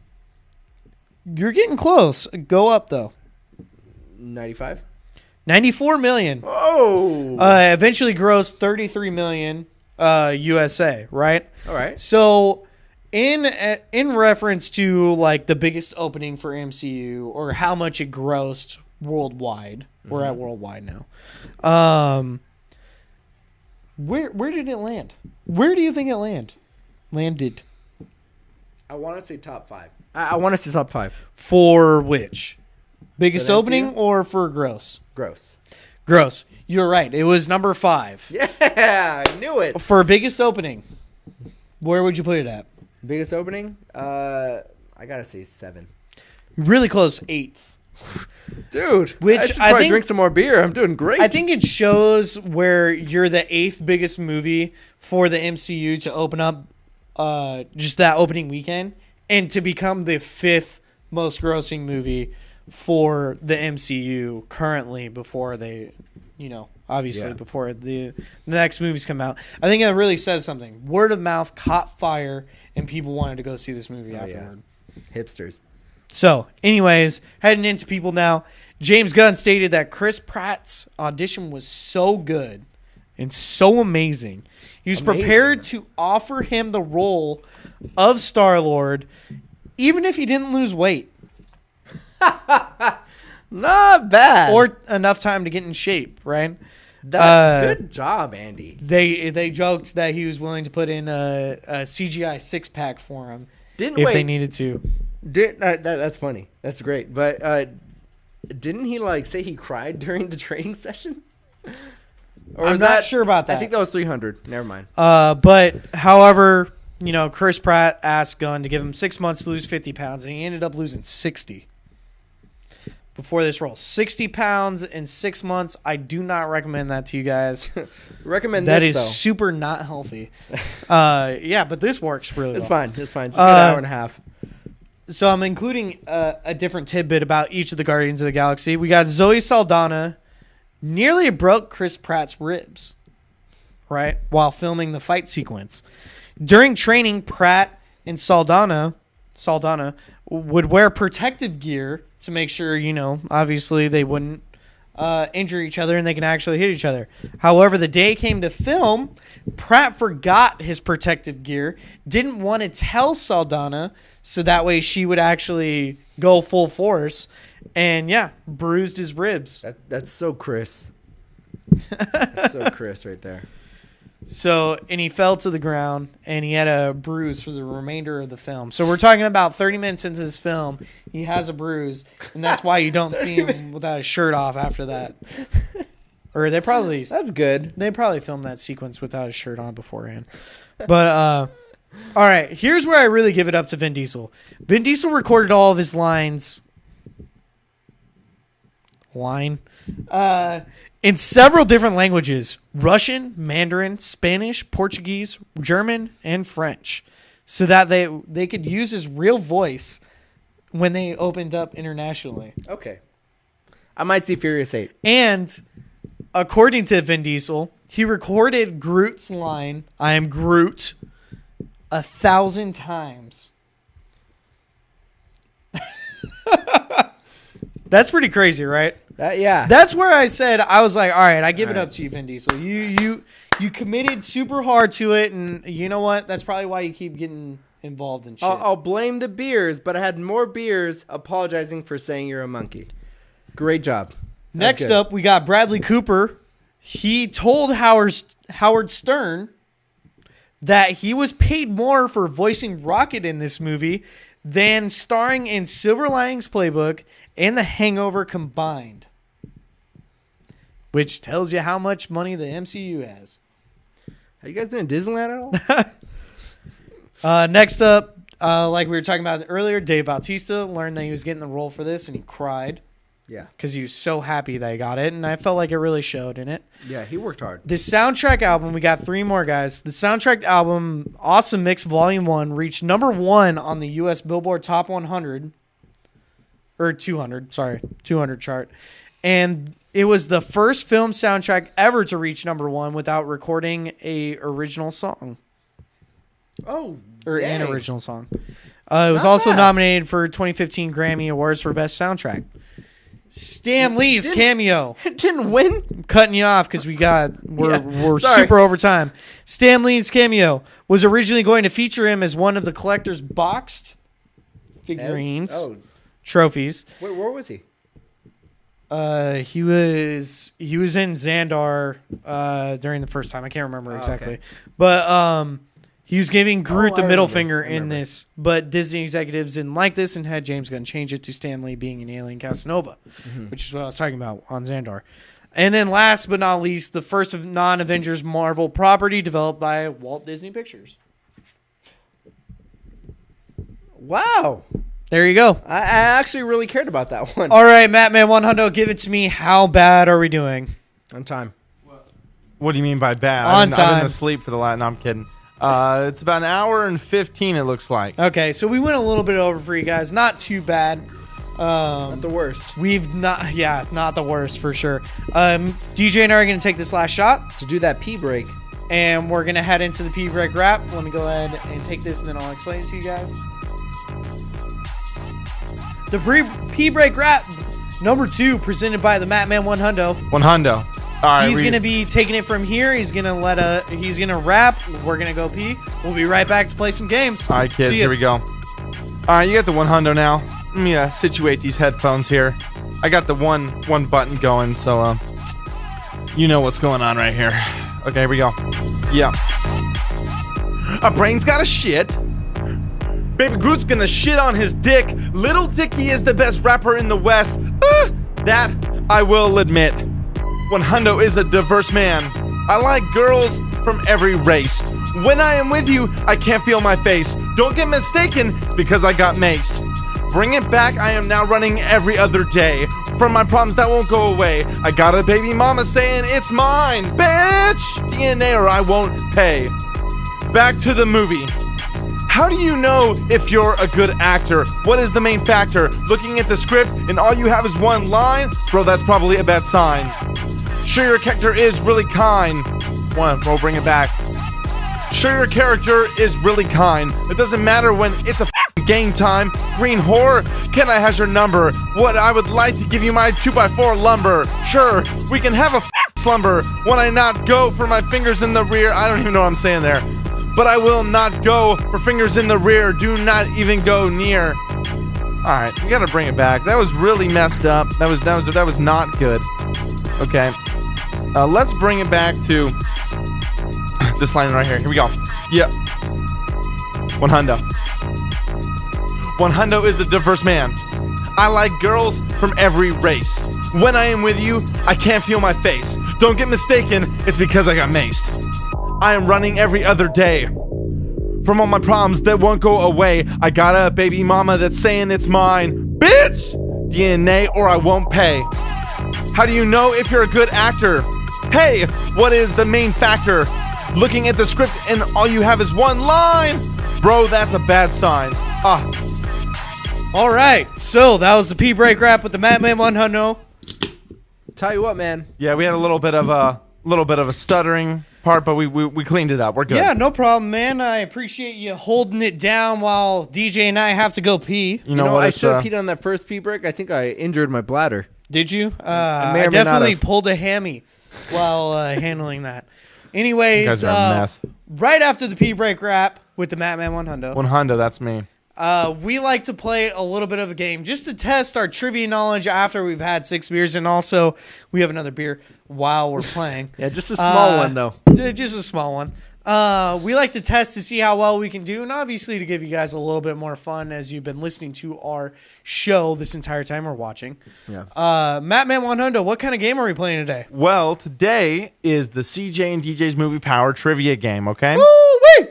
You're getting close. Go up though. 95. 94 million. Oh. Eventually grossed 33 million USA, right? All right. So in reference to like the biggest opening for MCU or how much it grossed worldwide. We're at worldwide now. Where did it land? Where do you think it landed? I want to say top 5. I want to say top 5. For which? Biggest For the opening MCU? or for gross? Gross. Gross. You're right. It was number 5. Yeah, I knew it. For biggest opening, where would you put it at? Biggest opening? I gotta say 7. Really close, 8th. Dude, Which I should I probably think- drink some more beer. I'm doing great. I think it shows where you're the 8th biggest movie for the MCU to open up just that opening weekend and to become the 5th most grossing movie for the MCU currently before they, obviously before the next movies come out. I think that really says something. Word of mouth caught fire and people wanted to go see this movie afterward. Hipsters. So, anyways, heading into people now. James Gunn stated that Chris Pratt's audition was so good and so amazing. He was prepared to offer him the role of Star-Lord even if he didn't lose weight Not bad. or enough time to get in shape, right? Good job, Andy. They joked that he was willing to put in a CGI six-pack for him if they needed to. That's funny. That's great. But didn't he say he cried during the training session? Or I'm was not sure about that. I think that was 300. Never mind. But however, Chris Pratt asked Gunn to give him 6 months to lose 50 pounds, and he ended up losing 60 before this role. 60 pounds in 6 months. I do not recommend that to you guys. Recommend That this, is though. super not healthy. Yeah, but this works really It's well. fine. It's fine. Just a good hour and a half. So I'm including a different tidbit about each of the Guardians of the Galaxy. We got Zoe Saldana nearly broke Chris Pratt's ribs, right, while filming the fight sequence. During training, Pratt and Saldana would wear protective gear to make sure, obviously they wouldn't injure each other and they can actually hit each other. However, the day came to film, Pratt forgot his protective gear, didn't want to tell Saldana, so that way she would actually go full force, and yeah, bruised his ribs. That's so Chris. That's so Chris right there. So, and he fell to the ground, and he had a bruise for the remainder of the film. So we're talking about 30 minutes into this film, he has a bruise, and that's why you don't see him without his shirt off after that. Or they probably That's good. They probably filmed that sequence without his shirt on beforehand. But all right, here's where I really give it up to Vin Diesel. Vin Diesel recorded all of his lines. In several different languages: Russian, Mandarin, Spanish, Portuguese, German, and French, so that they could use his real voice when they opened up internationally. Okay. I might see Furious 8. And according to Vin Diesel, he recorded Groot's line, "I am Groot," 1,000 times. That's pretty crazy, right? Yeah. That's where I said, I was like, all right, I give it up to you, Vin Diesel. You committed super hard to it, and you know what? That's probably why you keep getting involved in shit. I'll blame the beers, but I had more beers apologizing for saying you're a monkey. Great job. Next up, we got Bradley Cooper. He told Howard Stern that he was paid more for voicing Rocket in this movie than starring in Silver Linings Playbook and The Hangover combined. Which tells you how much money the MCU has. Have you guys been to Disneyland at all? Next up, like we were talking about earlier, Dave Bautista learned that he was getting the role for this, and he cried. Yeah. Because he was so happy that he got it, and I felt like it really showed in it. Yeah, he worked hard. The soundtrack album, we got 3 more, guys. The soundtrack album, Awesome Mix Volume 1, reached number 1 on the U.S. Billboard Top 100. Or 200, sorry. 200 chart. And it was the first film soundtrack ever to reach number 1 without recording a original song. Oh, Or dang. an original song. It was Not also bad. nominated for 2015 Grammy Awards for Best Soundtrack. Stan Lee's cameo. It didn't win? I'm cutting you off because we're sorry. super over time. Stan Lee's cameo was originally going to feature him as one of the collector's boxed figurines, trophies. Wait, where was he? He was in Xandar during the first time. I can't remember exactly, okay. but he was giving Groot the I middle remember. finger I in remember. this. But Disney executives didn't like this and had James Gunn change it to Stan Lee being an alien Casanova, which is what I was talking about on Xandar. And then last but not least, the first of non-Avengers Marvel property developed by Walt Disney Pictures. Wow. There you go. I actually really cared about that one. All right, Mattman 100, give it to me. How bad are we doing? On time. What do you mean by bad? On I've been time. asleep for the last. No, I'm kidding. It's about an hour and 15. It looks like. Okay, so we went a little bit over for you guys. Not too bad. Not the worst. We've not the worst for sure. DJ and I are going to take this last shot, To do that pee break. and we're going to head into the pee break wrap. Let me go ahead and take this, and then I'll explain it to you guys. The pee break wrap number 2, presented by the Mattman 100. 100. All right. He's going to be taking it from here. He's going to he's going to rap. We're going to go pee. We'll be right back to play some games. All right, kids. See ya. Here we go. All right, you got the 100 now. Let me situate these headphones here. I got the one button going, so you know what's going on right here. Okay, here we go. Yeah. A brain's got a shit. Baby Groot's gonna shit on his dick. Little Dicky is the best rapper in the West. That I will admit. 100 is a diverse man. I like girls from every race. When I am with you, I can't feel my face. Don't get mistaken, it's because I got maced. Bring it back, I am now running every other day. From my problems that won't go away. I got a baby mama saying it's mine. Bitch! DNA or I won't pay. Back to the movie. How do you know if you're a good actor? What is the main factor? Looking at the script and all you have is one line? Bro, that's probably a bad sign. Sure, your character is really kind. Bro, bring it back. Sure, your character is really kind. It doesn't matter when it's a game time. Green whore, can I have your number? What I would like to give you my 2x4 lumber. Sure, we can have a slumber. When I not go for my fingers in the rear. I don't even know what I'm saying there. But I will not go for fingers in the rear. Do not even go near. All right, we gotta bring it back. That was really messed up. That was not good. Okay, let's bring it back to this line right here. Here we go. Yeah. 100. 100 is a diverse man. I like girls from every race. When I am with you, I can't feel my face. Don't get mistaken, it's because I got maced. I am running every other day from all my problems that won't go away. I got a baby mama that's saying it's mine. Bitch! DNA or I won't pay. How do you know if you're a good actor? Hey, what is the main factor? Looking at the script and all you have is one line? Bro, that's a bad sign. All right, so that was the P break rap with the Madman 100. Tell you what, man. Yeah, we had a little bit of a stuttering part, but we cleaned it up. We're good. Yeah, no problem, man. I appreciate you holding it down while DJ and I have to go pee. You know what? I should have peed on that first pee break. I think I injured my bladder. Did you? I may or I may not definitely have. pulled a hammy while handling that. Anyways, You guys are a mess. right after the P break rap with the Madman 100. 100, that's me. We like to play a little bit of a game just to test our trivia knowledge after we've had 6 beers, and also we have another beer while we're playing. Yeah, just a small one, though. Just a small one. We like to test to see how well we can do, and obviously to give you guys a little bit more fun as you've been listening to our show this entire time or watching. Yeah. Madman 100, what kind of game are we playing today? Well, today is the CJ and DJ's Movie Power trivia game, okay? Woo-wee!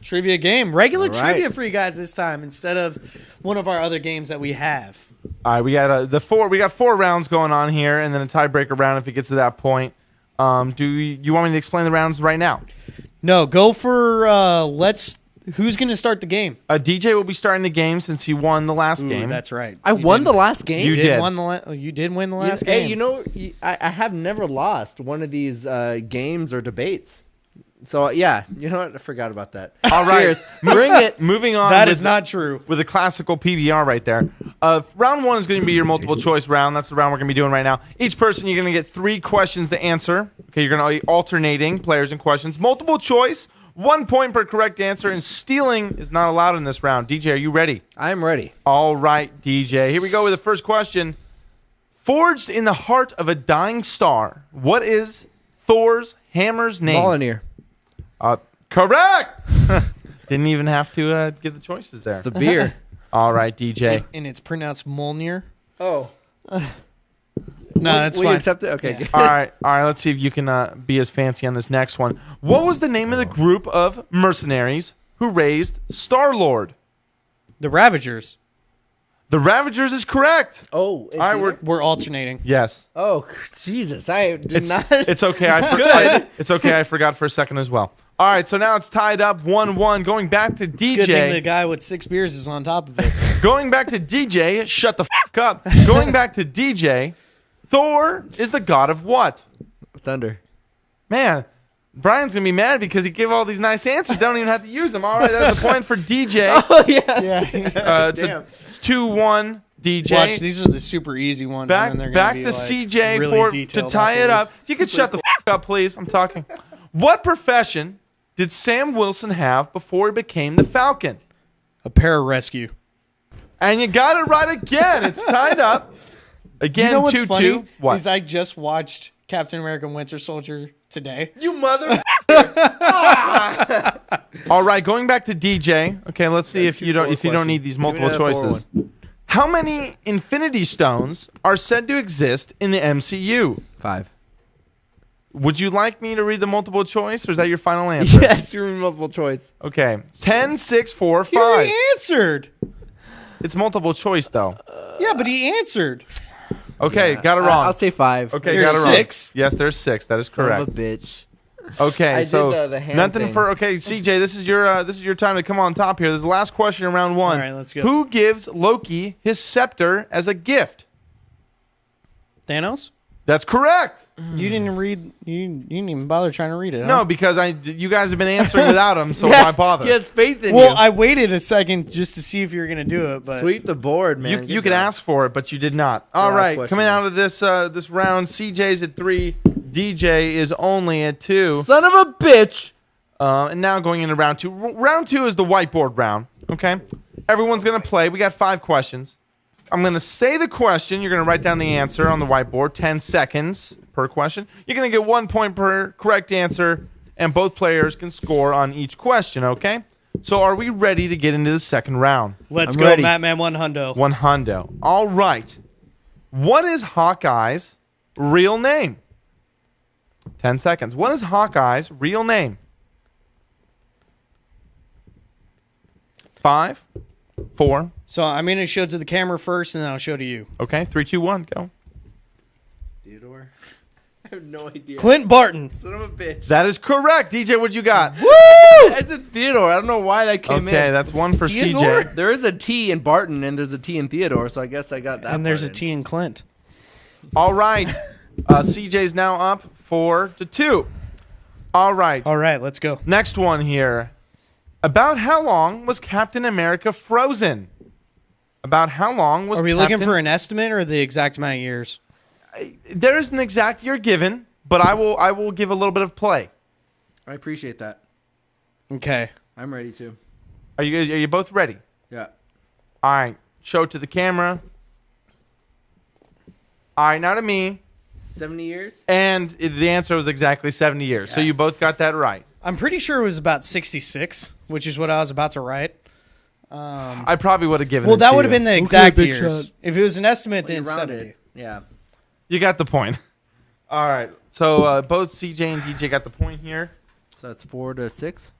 Trivia game. Regular All right. trivia for you guys this time instead of one of our other games that we have. All right, we got 4 rounds going on here, and then a tiebreaker round if it gets to that point. Do you want me to explain the rounds right now? No, go for who's going to start the game? DJ will be starting the game since he won the last game. That's right. I won the last game. You did. You did win the last game. Hey, you know, I have never lost one of these games or debates. So, yeah, you know what? I forgot about that. All right. Cheers. Bring it. Moving on. That is not true. With a classical PBR right there. Round 1 is going to be your multiple choice round. That's the round we're going to be doing right now. Each person, you're going to get 3 questions to answer. Okay, you're going to be alternating players and questions. Multiple choice, 1 point per correct answer, and stealing is not allowed in this round. DJ, are you ready? I'm ready. All right, DJ. Here we go with the first question. Forged in the heart of a dying star, what is Thor's hammer's name? Mjolnir. Correct. Didn't even have to give the choices there. It's the beer. All right, DJ. And it's pronounced Mjolnir. Oh. No, that's Will fine. you accept it? Okay, Yeah. good. All right. Let's see if you can be as fancy on this next one. What was the name of the group of mercenaries who raised Star-Lord? The Ravagers. The Ravagers is correct. Oh. All right, We're alternating. yes. Oh, Jesus. I did not. It's okay. I forgot. It's okay. I forgot for a second as well. All right. So now it's tied up 1-1. Going back to It's a good thing the DJ. guy with 6 beers is on top of it. Going back to DJ. Shut the fuck up. Going back to DJ. Thor is the god of what? Thunder. Man, Brian's gonna be mad because he gave all these nice answers. Don't even have to use them. All right, that's a point for DJ. Oh, yes. It's Damn. 2-1 DJ. Watch, these are the super easy ones. Back, and then they're back gonna to be, like, CJ really to detailed tie it up. afterwards. If you could shut the up, please. I'm talking. What profession did Sam Wilson have before he became the Falcon? A pararescue. And you got it right again. It's tied up. Again, You know what's 2-2. funny? What? Is I just watched Captain America: Winter Soldier today. You mother. All right, going back to DJ. Okay, let's see if you don't question. need these Give me multiple another choices. How many Infinity Stones are said to exist in the MCU? 5. Would you like me to read the multiple choice, or is that your final answer? Yes, you're in multiple choice. Okay. 10, 6, 4, He 5. already answered. It's multiple choice, though. Yeah, but he answered. Okay, got it wrong. I'll say 5. Okay, There's got it wrong. 6. Yes, there's 6. That is Son correct. of a bitch. Okay, I so did the hand nothing thing. for. Okay, CJ, this is your time to come on top here. This is the last question in round 1. All right, let's go. Who gives Loki his scepter as a gift? Thanos? That's correct. You didn't read. You didn't even bother trying to read it. No, huh? because you guys have been answering without him, so why bother? He has faith in Well, you. I waited a second just to see if you were gonna do it, but Sweep the board, man. You Good could job. ask for it, but you did not. All last right, question, coming then. out of this round, CJ's at 3, DJ is only at 2, Son of a bitch. and now going into round 2. Round 2 is the whiteboard round. Okay, everyone's gonna play. We got 5 questions. I'm going to say the question. You're going to write down the answer on the whiteboard. 10 seconds per question. You're going to get 1 point per correct answer, and both players can score on each question, okay? So are we ready to get into the second round? Let's I'm go, ready. Mattman 1 hundo. 1 hundo. All right. What is Hawkeye's real name? 10 seconds. What is Hawkeye's real name? 5, 4. So I'm going to show it to the camera first, and then I'll show it to you. Okay, 3, 2, 1, go. Theodore? I have no idea. Clint Barton. Son of a bitch. That is correct. DJ, what you got? Woo! I said Theodore. I don't know why that came in. Okay, that's 1 for Theodore? CJ. There is a T in Barton and there's a T in Theodore, so I guess I got that. And there's a part in. T in Clint. All right. CJ's now up 4-2. All right. All right, let's go. Next one here. About how long was Captain America frozen? About how long was Are we Captain... looking for an estimate or the exact amount of years? There is an exact year given, but I will give a little bit of play. I appreciate that. Okay. I'm ready to. Are you both ready? Yeah. All right. Show it to the camera. All right, now to me. 70 years? And the answer was exactly 70 years. So you Yes. both got that right. I'm pretty sure it was about 66, which is what I was about to write. I probably would have given Well, it that to would have you. been the exact big years. shot. If it was an estimate, Well, then you it's rounded 70. it. Yeah. You got the point. All right. So both CJ and DJ got the point here. So it's 4-6?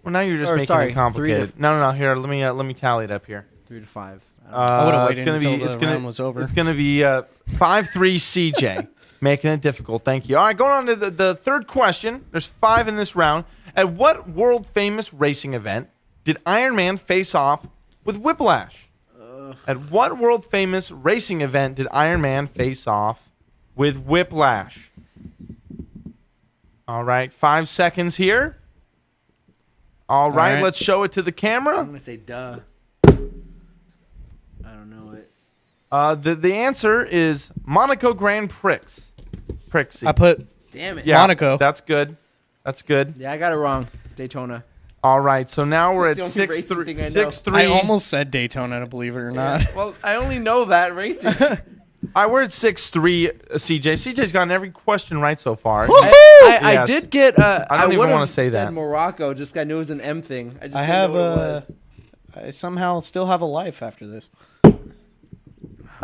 Well, now you're just Or, making sorry, it complicated. 3 No. Here, let me tally it up here. 3-5. I would've waited it's gonna until be, the it's gonna, round was over. It's going to be 5-3 CJ, making it difficult. Thank you. All right, going on to the third question. There's 5 in this round. At what world-famous racing event did Iron Man face off with Whiplash? At what world-famous racing event did Iron Man face off with Whiplash? All right, 5 seconds here. All right, right. let's show it to the camera. I'm going to say duh. I don't know it. The answer is Monaco Grand Prix. Prixie. I put Damn it. Yeah, Monaco. That's good. That's good. Yeah, I got it wrong. Daytona. All right, so now we're at That's the only 6-3. racing thing I know. 6-3. I almost said Daytona, believe it or not. Well, I only know that racing. All right, we're at 6-3, CJ. CJ's gotten every question right so far. I Yes. did get. I don't even would've wanna say said that. Morocco. Just I knew it was an M thing. I just I didn't have know what it was. I somehow still have a life after this. I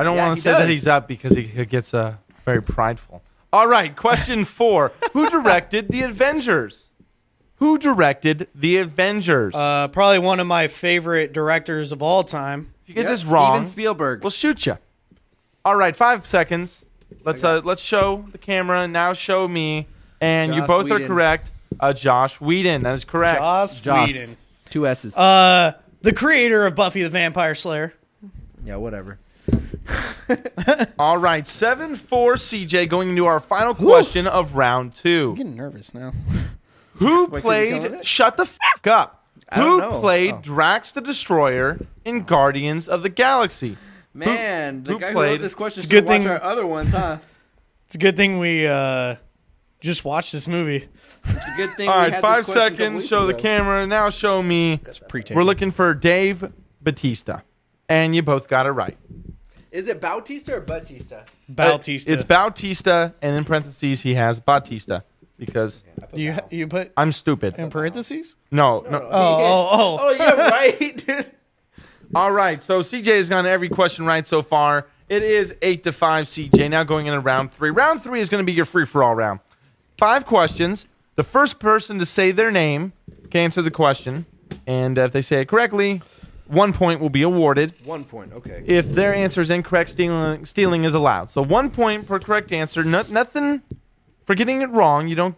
don't Yeah, want he to say that does. he's up because he gets very prideful. All right, question 4. Who directed The Avengers? Who directed The Avengers? Probably one of my favorite directors of all time. if you get Yep, this wrong, Steven Spielberg. we'll shoot you. All right, 5 seconds. Let's show the camera. Now show me. And you Joss both are Whedon. correct. Josh Whedon. That is correct. Joss Joss. Whedon. 2 S's. The creator of Buffy the Vampire Slayer. Yeah, whatever. All right, 7-4 CJ going into our final question of round 2. I'm getting nervous now. Who 'cause you're played killing it? Shut the fuck up. I don't Who know. played Oh. Drax the Destroyer in Guardians of the Galaxy? Man, the who guy who played- wrote this question It's a should good watch thing- our other ones, huh? It's a good thing we just watched this movie. It's a good thing. All we right, had 5 this question a couple seconds. weeks Show the ago. camera. Now show me. It's pre-taken. We're looking for Dave Bautista. And you both got it right. Is it Bautista or Batista? Bautista. It's Bautista, and in parentheses he has Batista because You put I'm stupid. in parentheses? No. Oh, you're right, dude. All right, so CJ has gotten every question right so far. It is 8-5 CJ. Now going into round 3. Round 3 is going to be your free-for-all round. 5 questions. The first person to say their name can answer the question, and if they say it correctly, 1 point will be awarded. 1 point. Okay. If their answer is incorrect, stealing is allowed. So 1 point per correct answer. Nothing for getting it wrong. You don't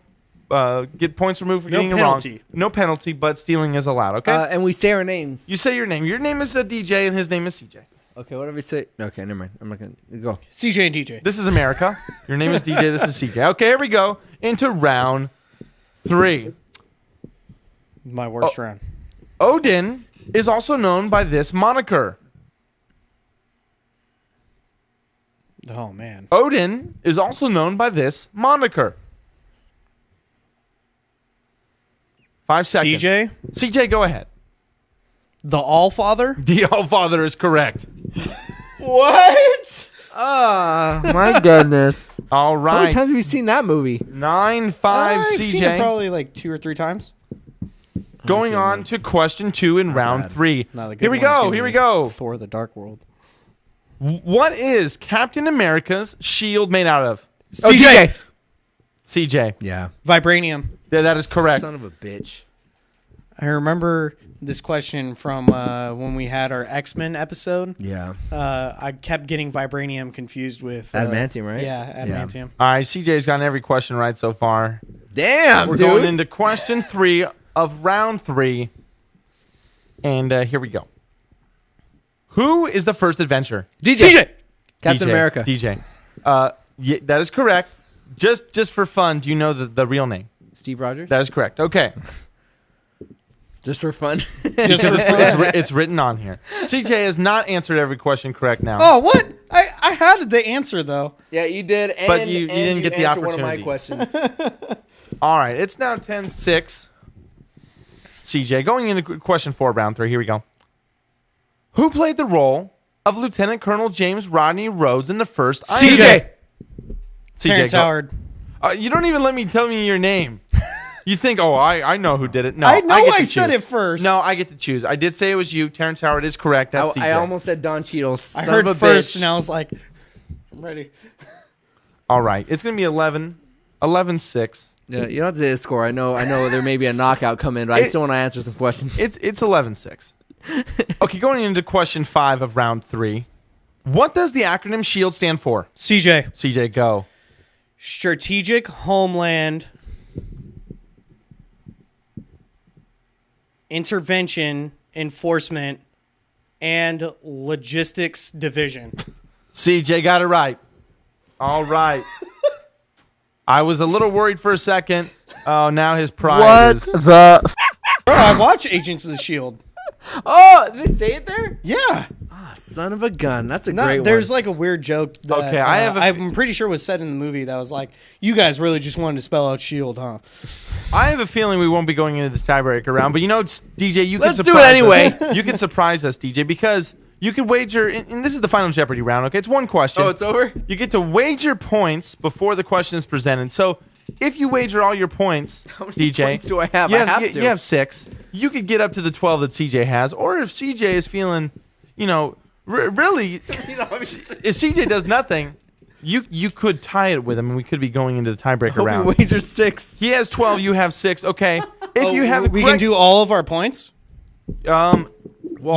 get points removed for No getting penalty. it wrong. No penalty, but stealing is allowed. Okay. And we say our names. You say your name. Your name is DJ, and his name is CJ. Okay, whatever we say. Okay, never mind. I'm not gonna go. CJ and DJ. This is America. Your name is DJ. This is CJ. Okay, here we go into round 3. My worst round. Odin is also known by this moniker. Oh, man. Odin is also known by this moniker. 5 seconds. CJ, CJ, go ahead. the Allfather. The Allfather is correct. What? Oh, my goodness. All How right. many times have you seen that movie? 9-5 I've seen it CJ. probably like 2 or 3 times. Going on to question 2 in round 3. No, the good Here we one's go. gonna Here we be go. Thor: The Dark World. What is Captain America's shield made out of? CJ. CJ. Yeah. Vibranium. Yeah, that is correct. Son of a bitch. I remember this question from when we had our X-Men episode. Yeah. I kept getting vibranium confused with Adamantium, right? Yeah, adamantium. All right, CJ's gotten every question right so far. Damn, We're dude. going into question 3 of round 3. And here we go. Who is the first adventurer? CJ. Captain DJ. America. DJ. Yeah, that is correct. Just for fun, do you know the real name? Steve Rogers. That is correct. Okay. Just for fun. Just for fun. It's written on here. CJ has not answered every question correct now. Oh, what? I had the answer though. Yeah, you did. And, But you didn't get the answered one of my opportunity. questions. All right, it's now 10-6. CJ, going into question 4, round 3. Here we go. Who played the role of Lieutenant Colonel James Rodney Rhodes in the first Iron Man? CJ. Terrence go. Howard. You don't even let me tell me your name. You think, oh, I know who did it. No, I know get to I said choose. it first. No, I get to choose. I did say it was you. Terrence Howard is correct. That's CJ. I almost said Don Cheadle. I Son heard of a first, bitch. and I was like, I'm ready. All right, it's going to be 11-6. Yeah, you don't have to say the score. I know there may be a knockout coming, but I still want to answer some questions. It's 11-6. Okay, going into question 5 of round 3. What does the acronym SHIELD stand for? CJ. CJ, go. Strategic Homeland Intervention Enforcement and Logistics Division. CJ got it right. All right. I was a little worried for a second. Oh, now his pride is... the? Bro, I watch Agents of the Shield. Oh, did they say it there? Yeah. Ah, son of a gun. That's a No, great there's one. like a weird joke that Okay, I have a I'm pretty sure was said in the movie that was like, you guys really just wanted to spell out shield, huh? I have a feeling we won't be going into the tiebreaker round, but you know, DJ, you Let's can do surprise it anyway. us. You can surprise us, DJ, because you could wager, and this is the final Jeopardy round, okay? It's one question. Oh, it's over? You get to wager points before the question is presented. So if you wager all your points, How many DJ, points do I have? You I have to. You have 6. You could get up to the 12 that CJ has, or if CJ is feeling, you know, really, if CJ does nothing, you could tie it with him, and we could be going into the tiebreaker Hope round. you wager 6. He has 12. You have 6. Okay. If you have the we correct, can do all of our points? Well,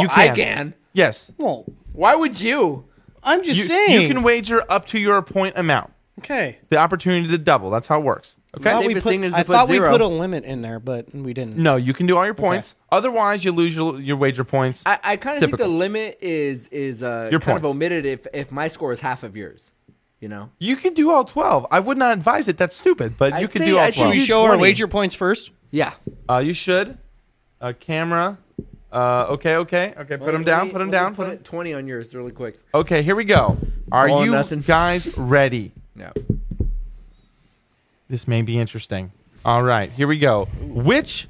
you I can. can. Yes. Well, Why would you? I'm just saying. You can wager up to your point amount. Okay. The opportunity to double. That's how it works. Okay. Safest thing is to I put thought we 0. put a limit in there, but we didn't. No, you can do all your points. Otherwise, you lose your wager points. I kind of think the Typical. limit is kind points. of omitted if my score is half of yours. You know? You can do all 12. I would not advise it. That's stupid. But you I'd can say do all I should Should 12. we do show our 20. wager points first? Yeah. You should. Camera. Okay. Put them down. Put them down. Put it 20 on yours really quick. Okay, here we go. Are all or you nothing. guys ready? Yeah. This may be interesting. All right, here we go. Which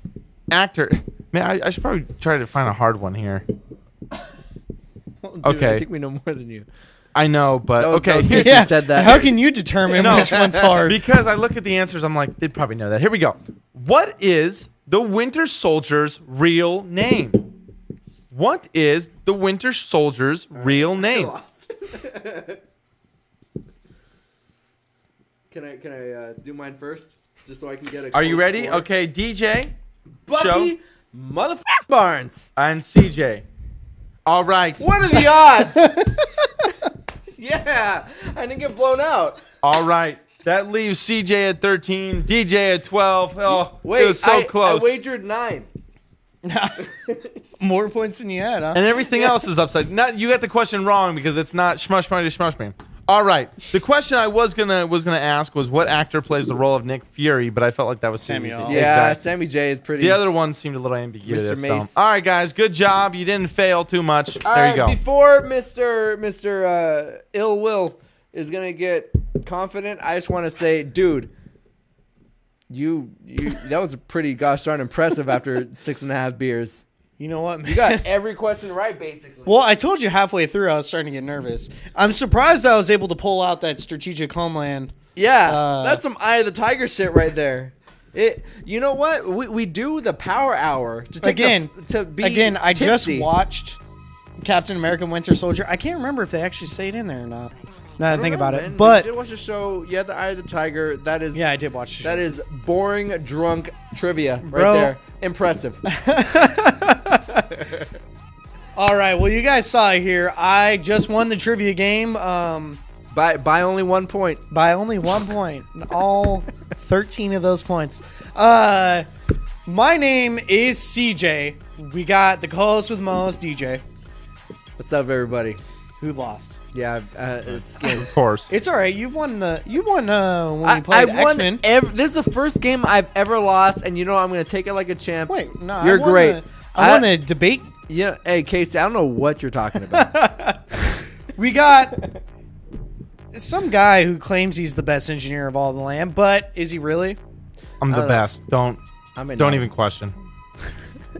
actor? Man, I should probably try to find a hard one here. Dude, Okay. I think we know more than you. I know, but That was- okay. that was here's- good. You said that. How can you determine which one's hard? Because I look at the answers, I'm like, they'd probably know that. Here we go. What is the Winter Soldier's real name? What is the Winter Soldier's real name? Can I do mine first, just so I can get a? Are you close ready? score? Okay, DJ Bucky, motherfucker Barnes. and CJ. All right. What are the odds? Yeah, I didn't get blown out. All right. That leaves CJ at 13, DJ at 12. Oh, Wait, it was so close. I wagered 9. More points than you had, huh? And everything else is upside. Not you got the question wrong because it's not shmush. All right. The question I was gonna ask was what actor plays the role of Nick Fury, but I felt like that was Samuel. easy. Yeah, Exactly. Sammy J is pretty. The other one seemed a little ambiguous. Mr. So. Mace. All right, guys. Good job. You didn't fail too much. All There right, you go. Before Mr. Ill Will is gonna get confident, I just want to say, dude, you that was pretty gosh darn impressive after 6.5 beers. You know what, man? You got every question right, basically. Well, I told you halfway through I was starting to get nervous. I'm surprised I was able to pull out that strategic homeland. Yeah, that's some Eye of the Tiger shit right there. You know what? We do the power hour to take I tipsy. just watched Captain America: Winter Soldier. I can't remember if they actually say it in there or not. Now that I think about it, but you did watch the show. You had the Eye of the Tiger. That is I did watch the show. That is boring drunk trivia right Bro. there. Impressive. All right, well, you guys saw it here. I just won the trivia game. By only 1 point. By only 1 point. All 13 of those points. My name is CJ. We got the co-host with most, DJ. What's up, everybody? Who lost? Yeah, Skins. Of course. It's all right. You won when we played X-Men. This is the first game I've ever lost, and you know I'm going to take it like a champ. Wait, no. You're great. I won a debate. Yeah, hey, Casey, I don't know what you're talking about. We got some guy who claims he's the best engineer of all the land, but is he really? I'm the best. Don't even question.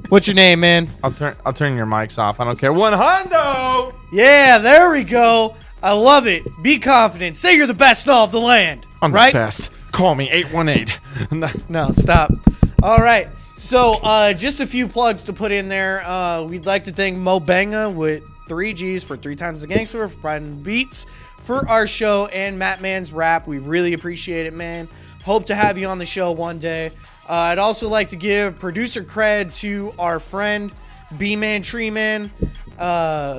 What's your name, man? I'll turn your mics off. I don't care. 100. Yeah, there we go. I love it. Be confident. Say you're the best in all of the land. I'm right? the best. Call me 818. No, stop. All right. So, just a few plugs to put in there. We'd like to thank Mo Benga with 3 G's for 3 Times the Gangster for providing the beats for our show, and Matt Man's rap. We really appreciate it, man. Hope to have you on the show one day. I'd also like to give producer cred to our friend B-Man Treeman.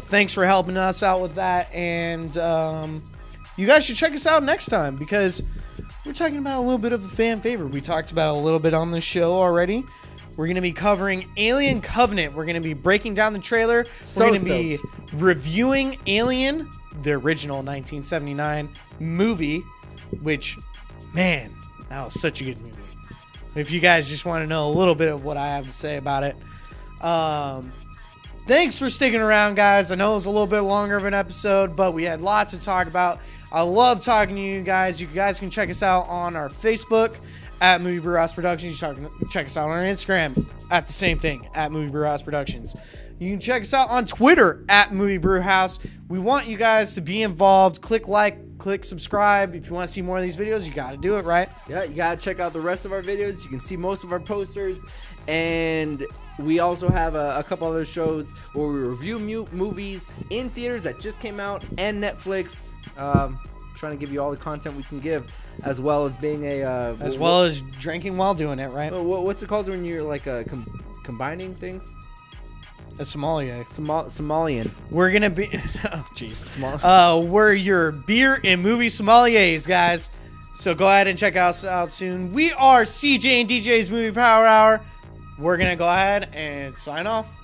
Thanks for helping us out with that. And you guys should check us out next time because we're talking about a little bit of a fan favorite. We talked about it a little bit on the show already. We're going to be covering Alien Covenant. We're going to be breaking down the trailer. We're going to be reviewing Alien, the original 1979 movie, which, man, that was such a good movie. If you guys just want to know a little bit of what I have to say about it. Thanks for sticking around, guys. I know it was a little bit longer of an episode, but we had lots to talk about. I love talking to you guys. You guys can check us out on our Facebook at Movie Brewhouse Productions. You can check us out on our Instagram at the same thing, at Movie Brewhouse Productions. You can check us out on Twitter at Movie Brewhouse. We want you guys to be involved. Click like, click subscribe. If you want to see more of these videos, you got to do it, right? Yeah, you got to check out the rest of our videos. You can see most of our posters. And we also have a couple other shows where we review movies in theaters that just came out and Netflix. Trying to give you all the content we can give, as well as being well as drinking while doing it, right? What's it called when you're like combining things? A sommelier. Somalian. We're gonna be oh jeez. We're your beer and movie sommeliers, guys. So go ahead and check us out soon. We are CJ and DJ's Movie Power Hour. We're gonna go ahead and sign off.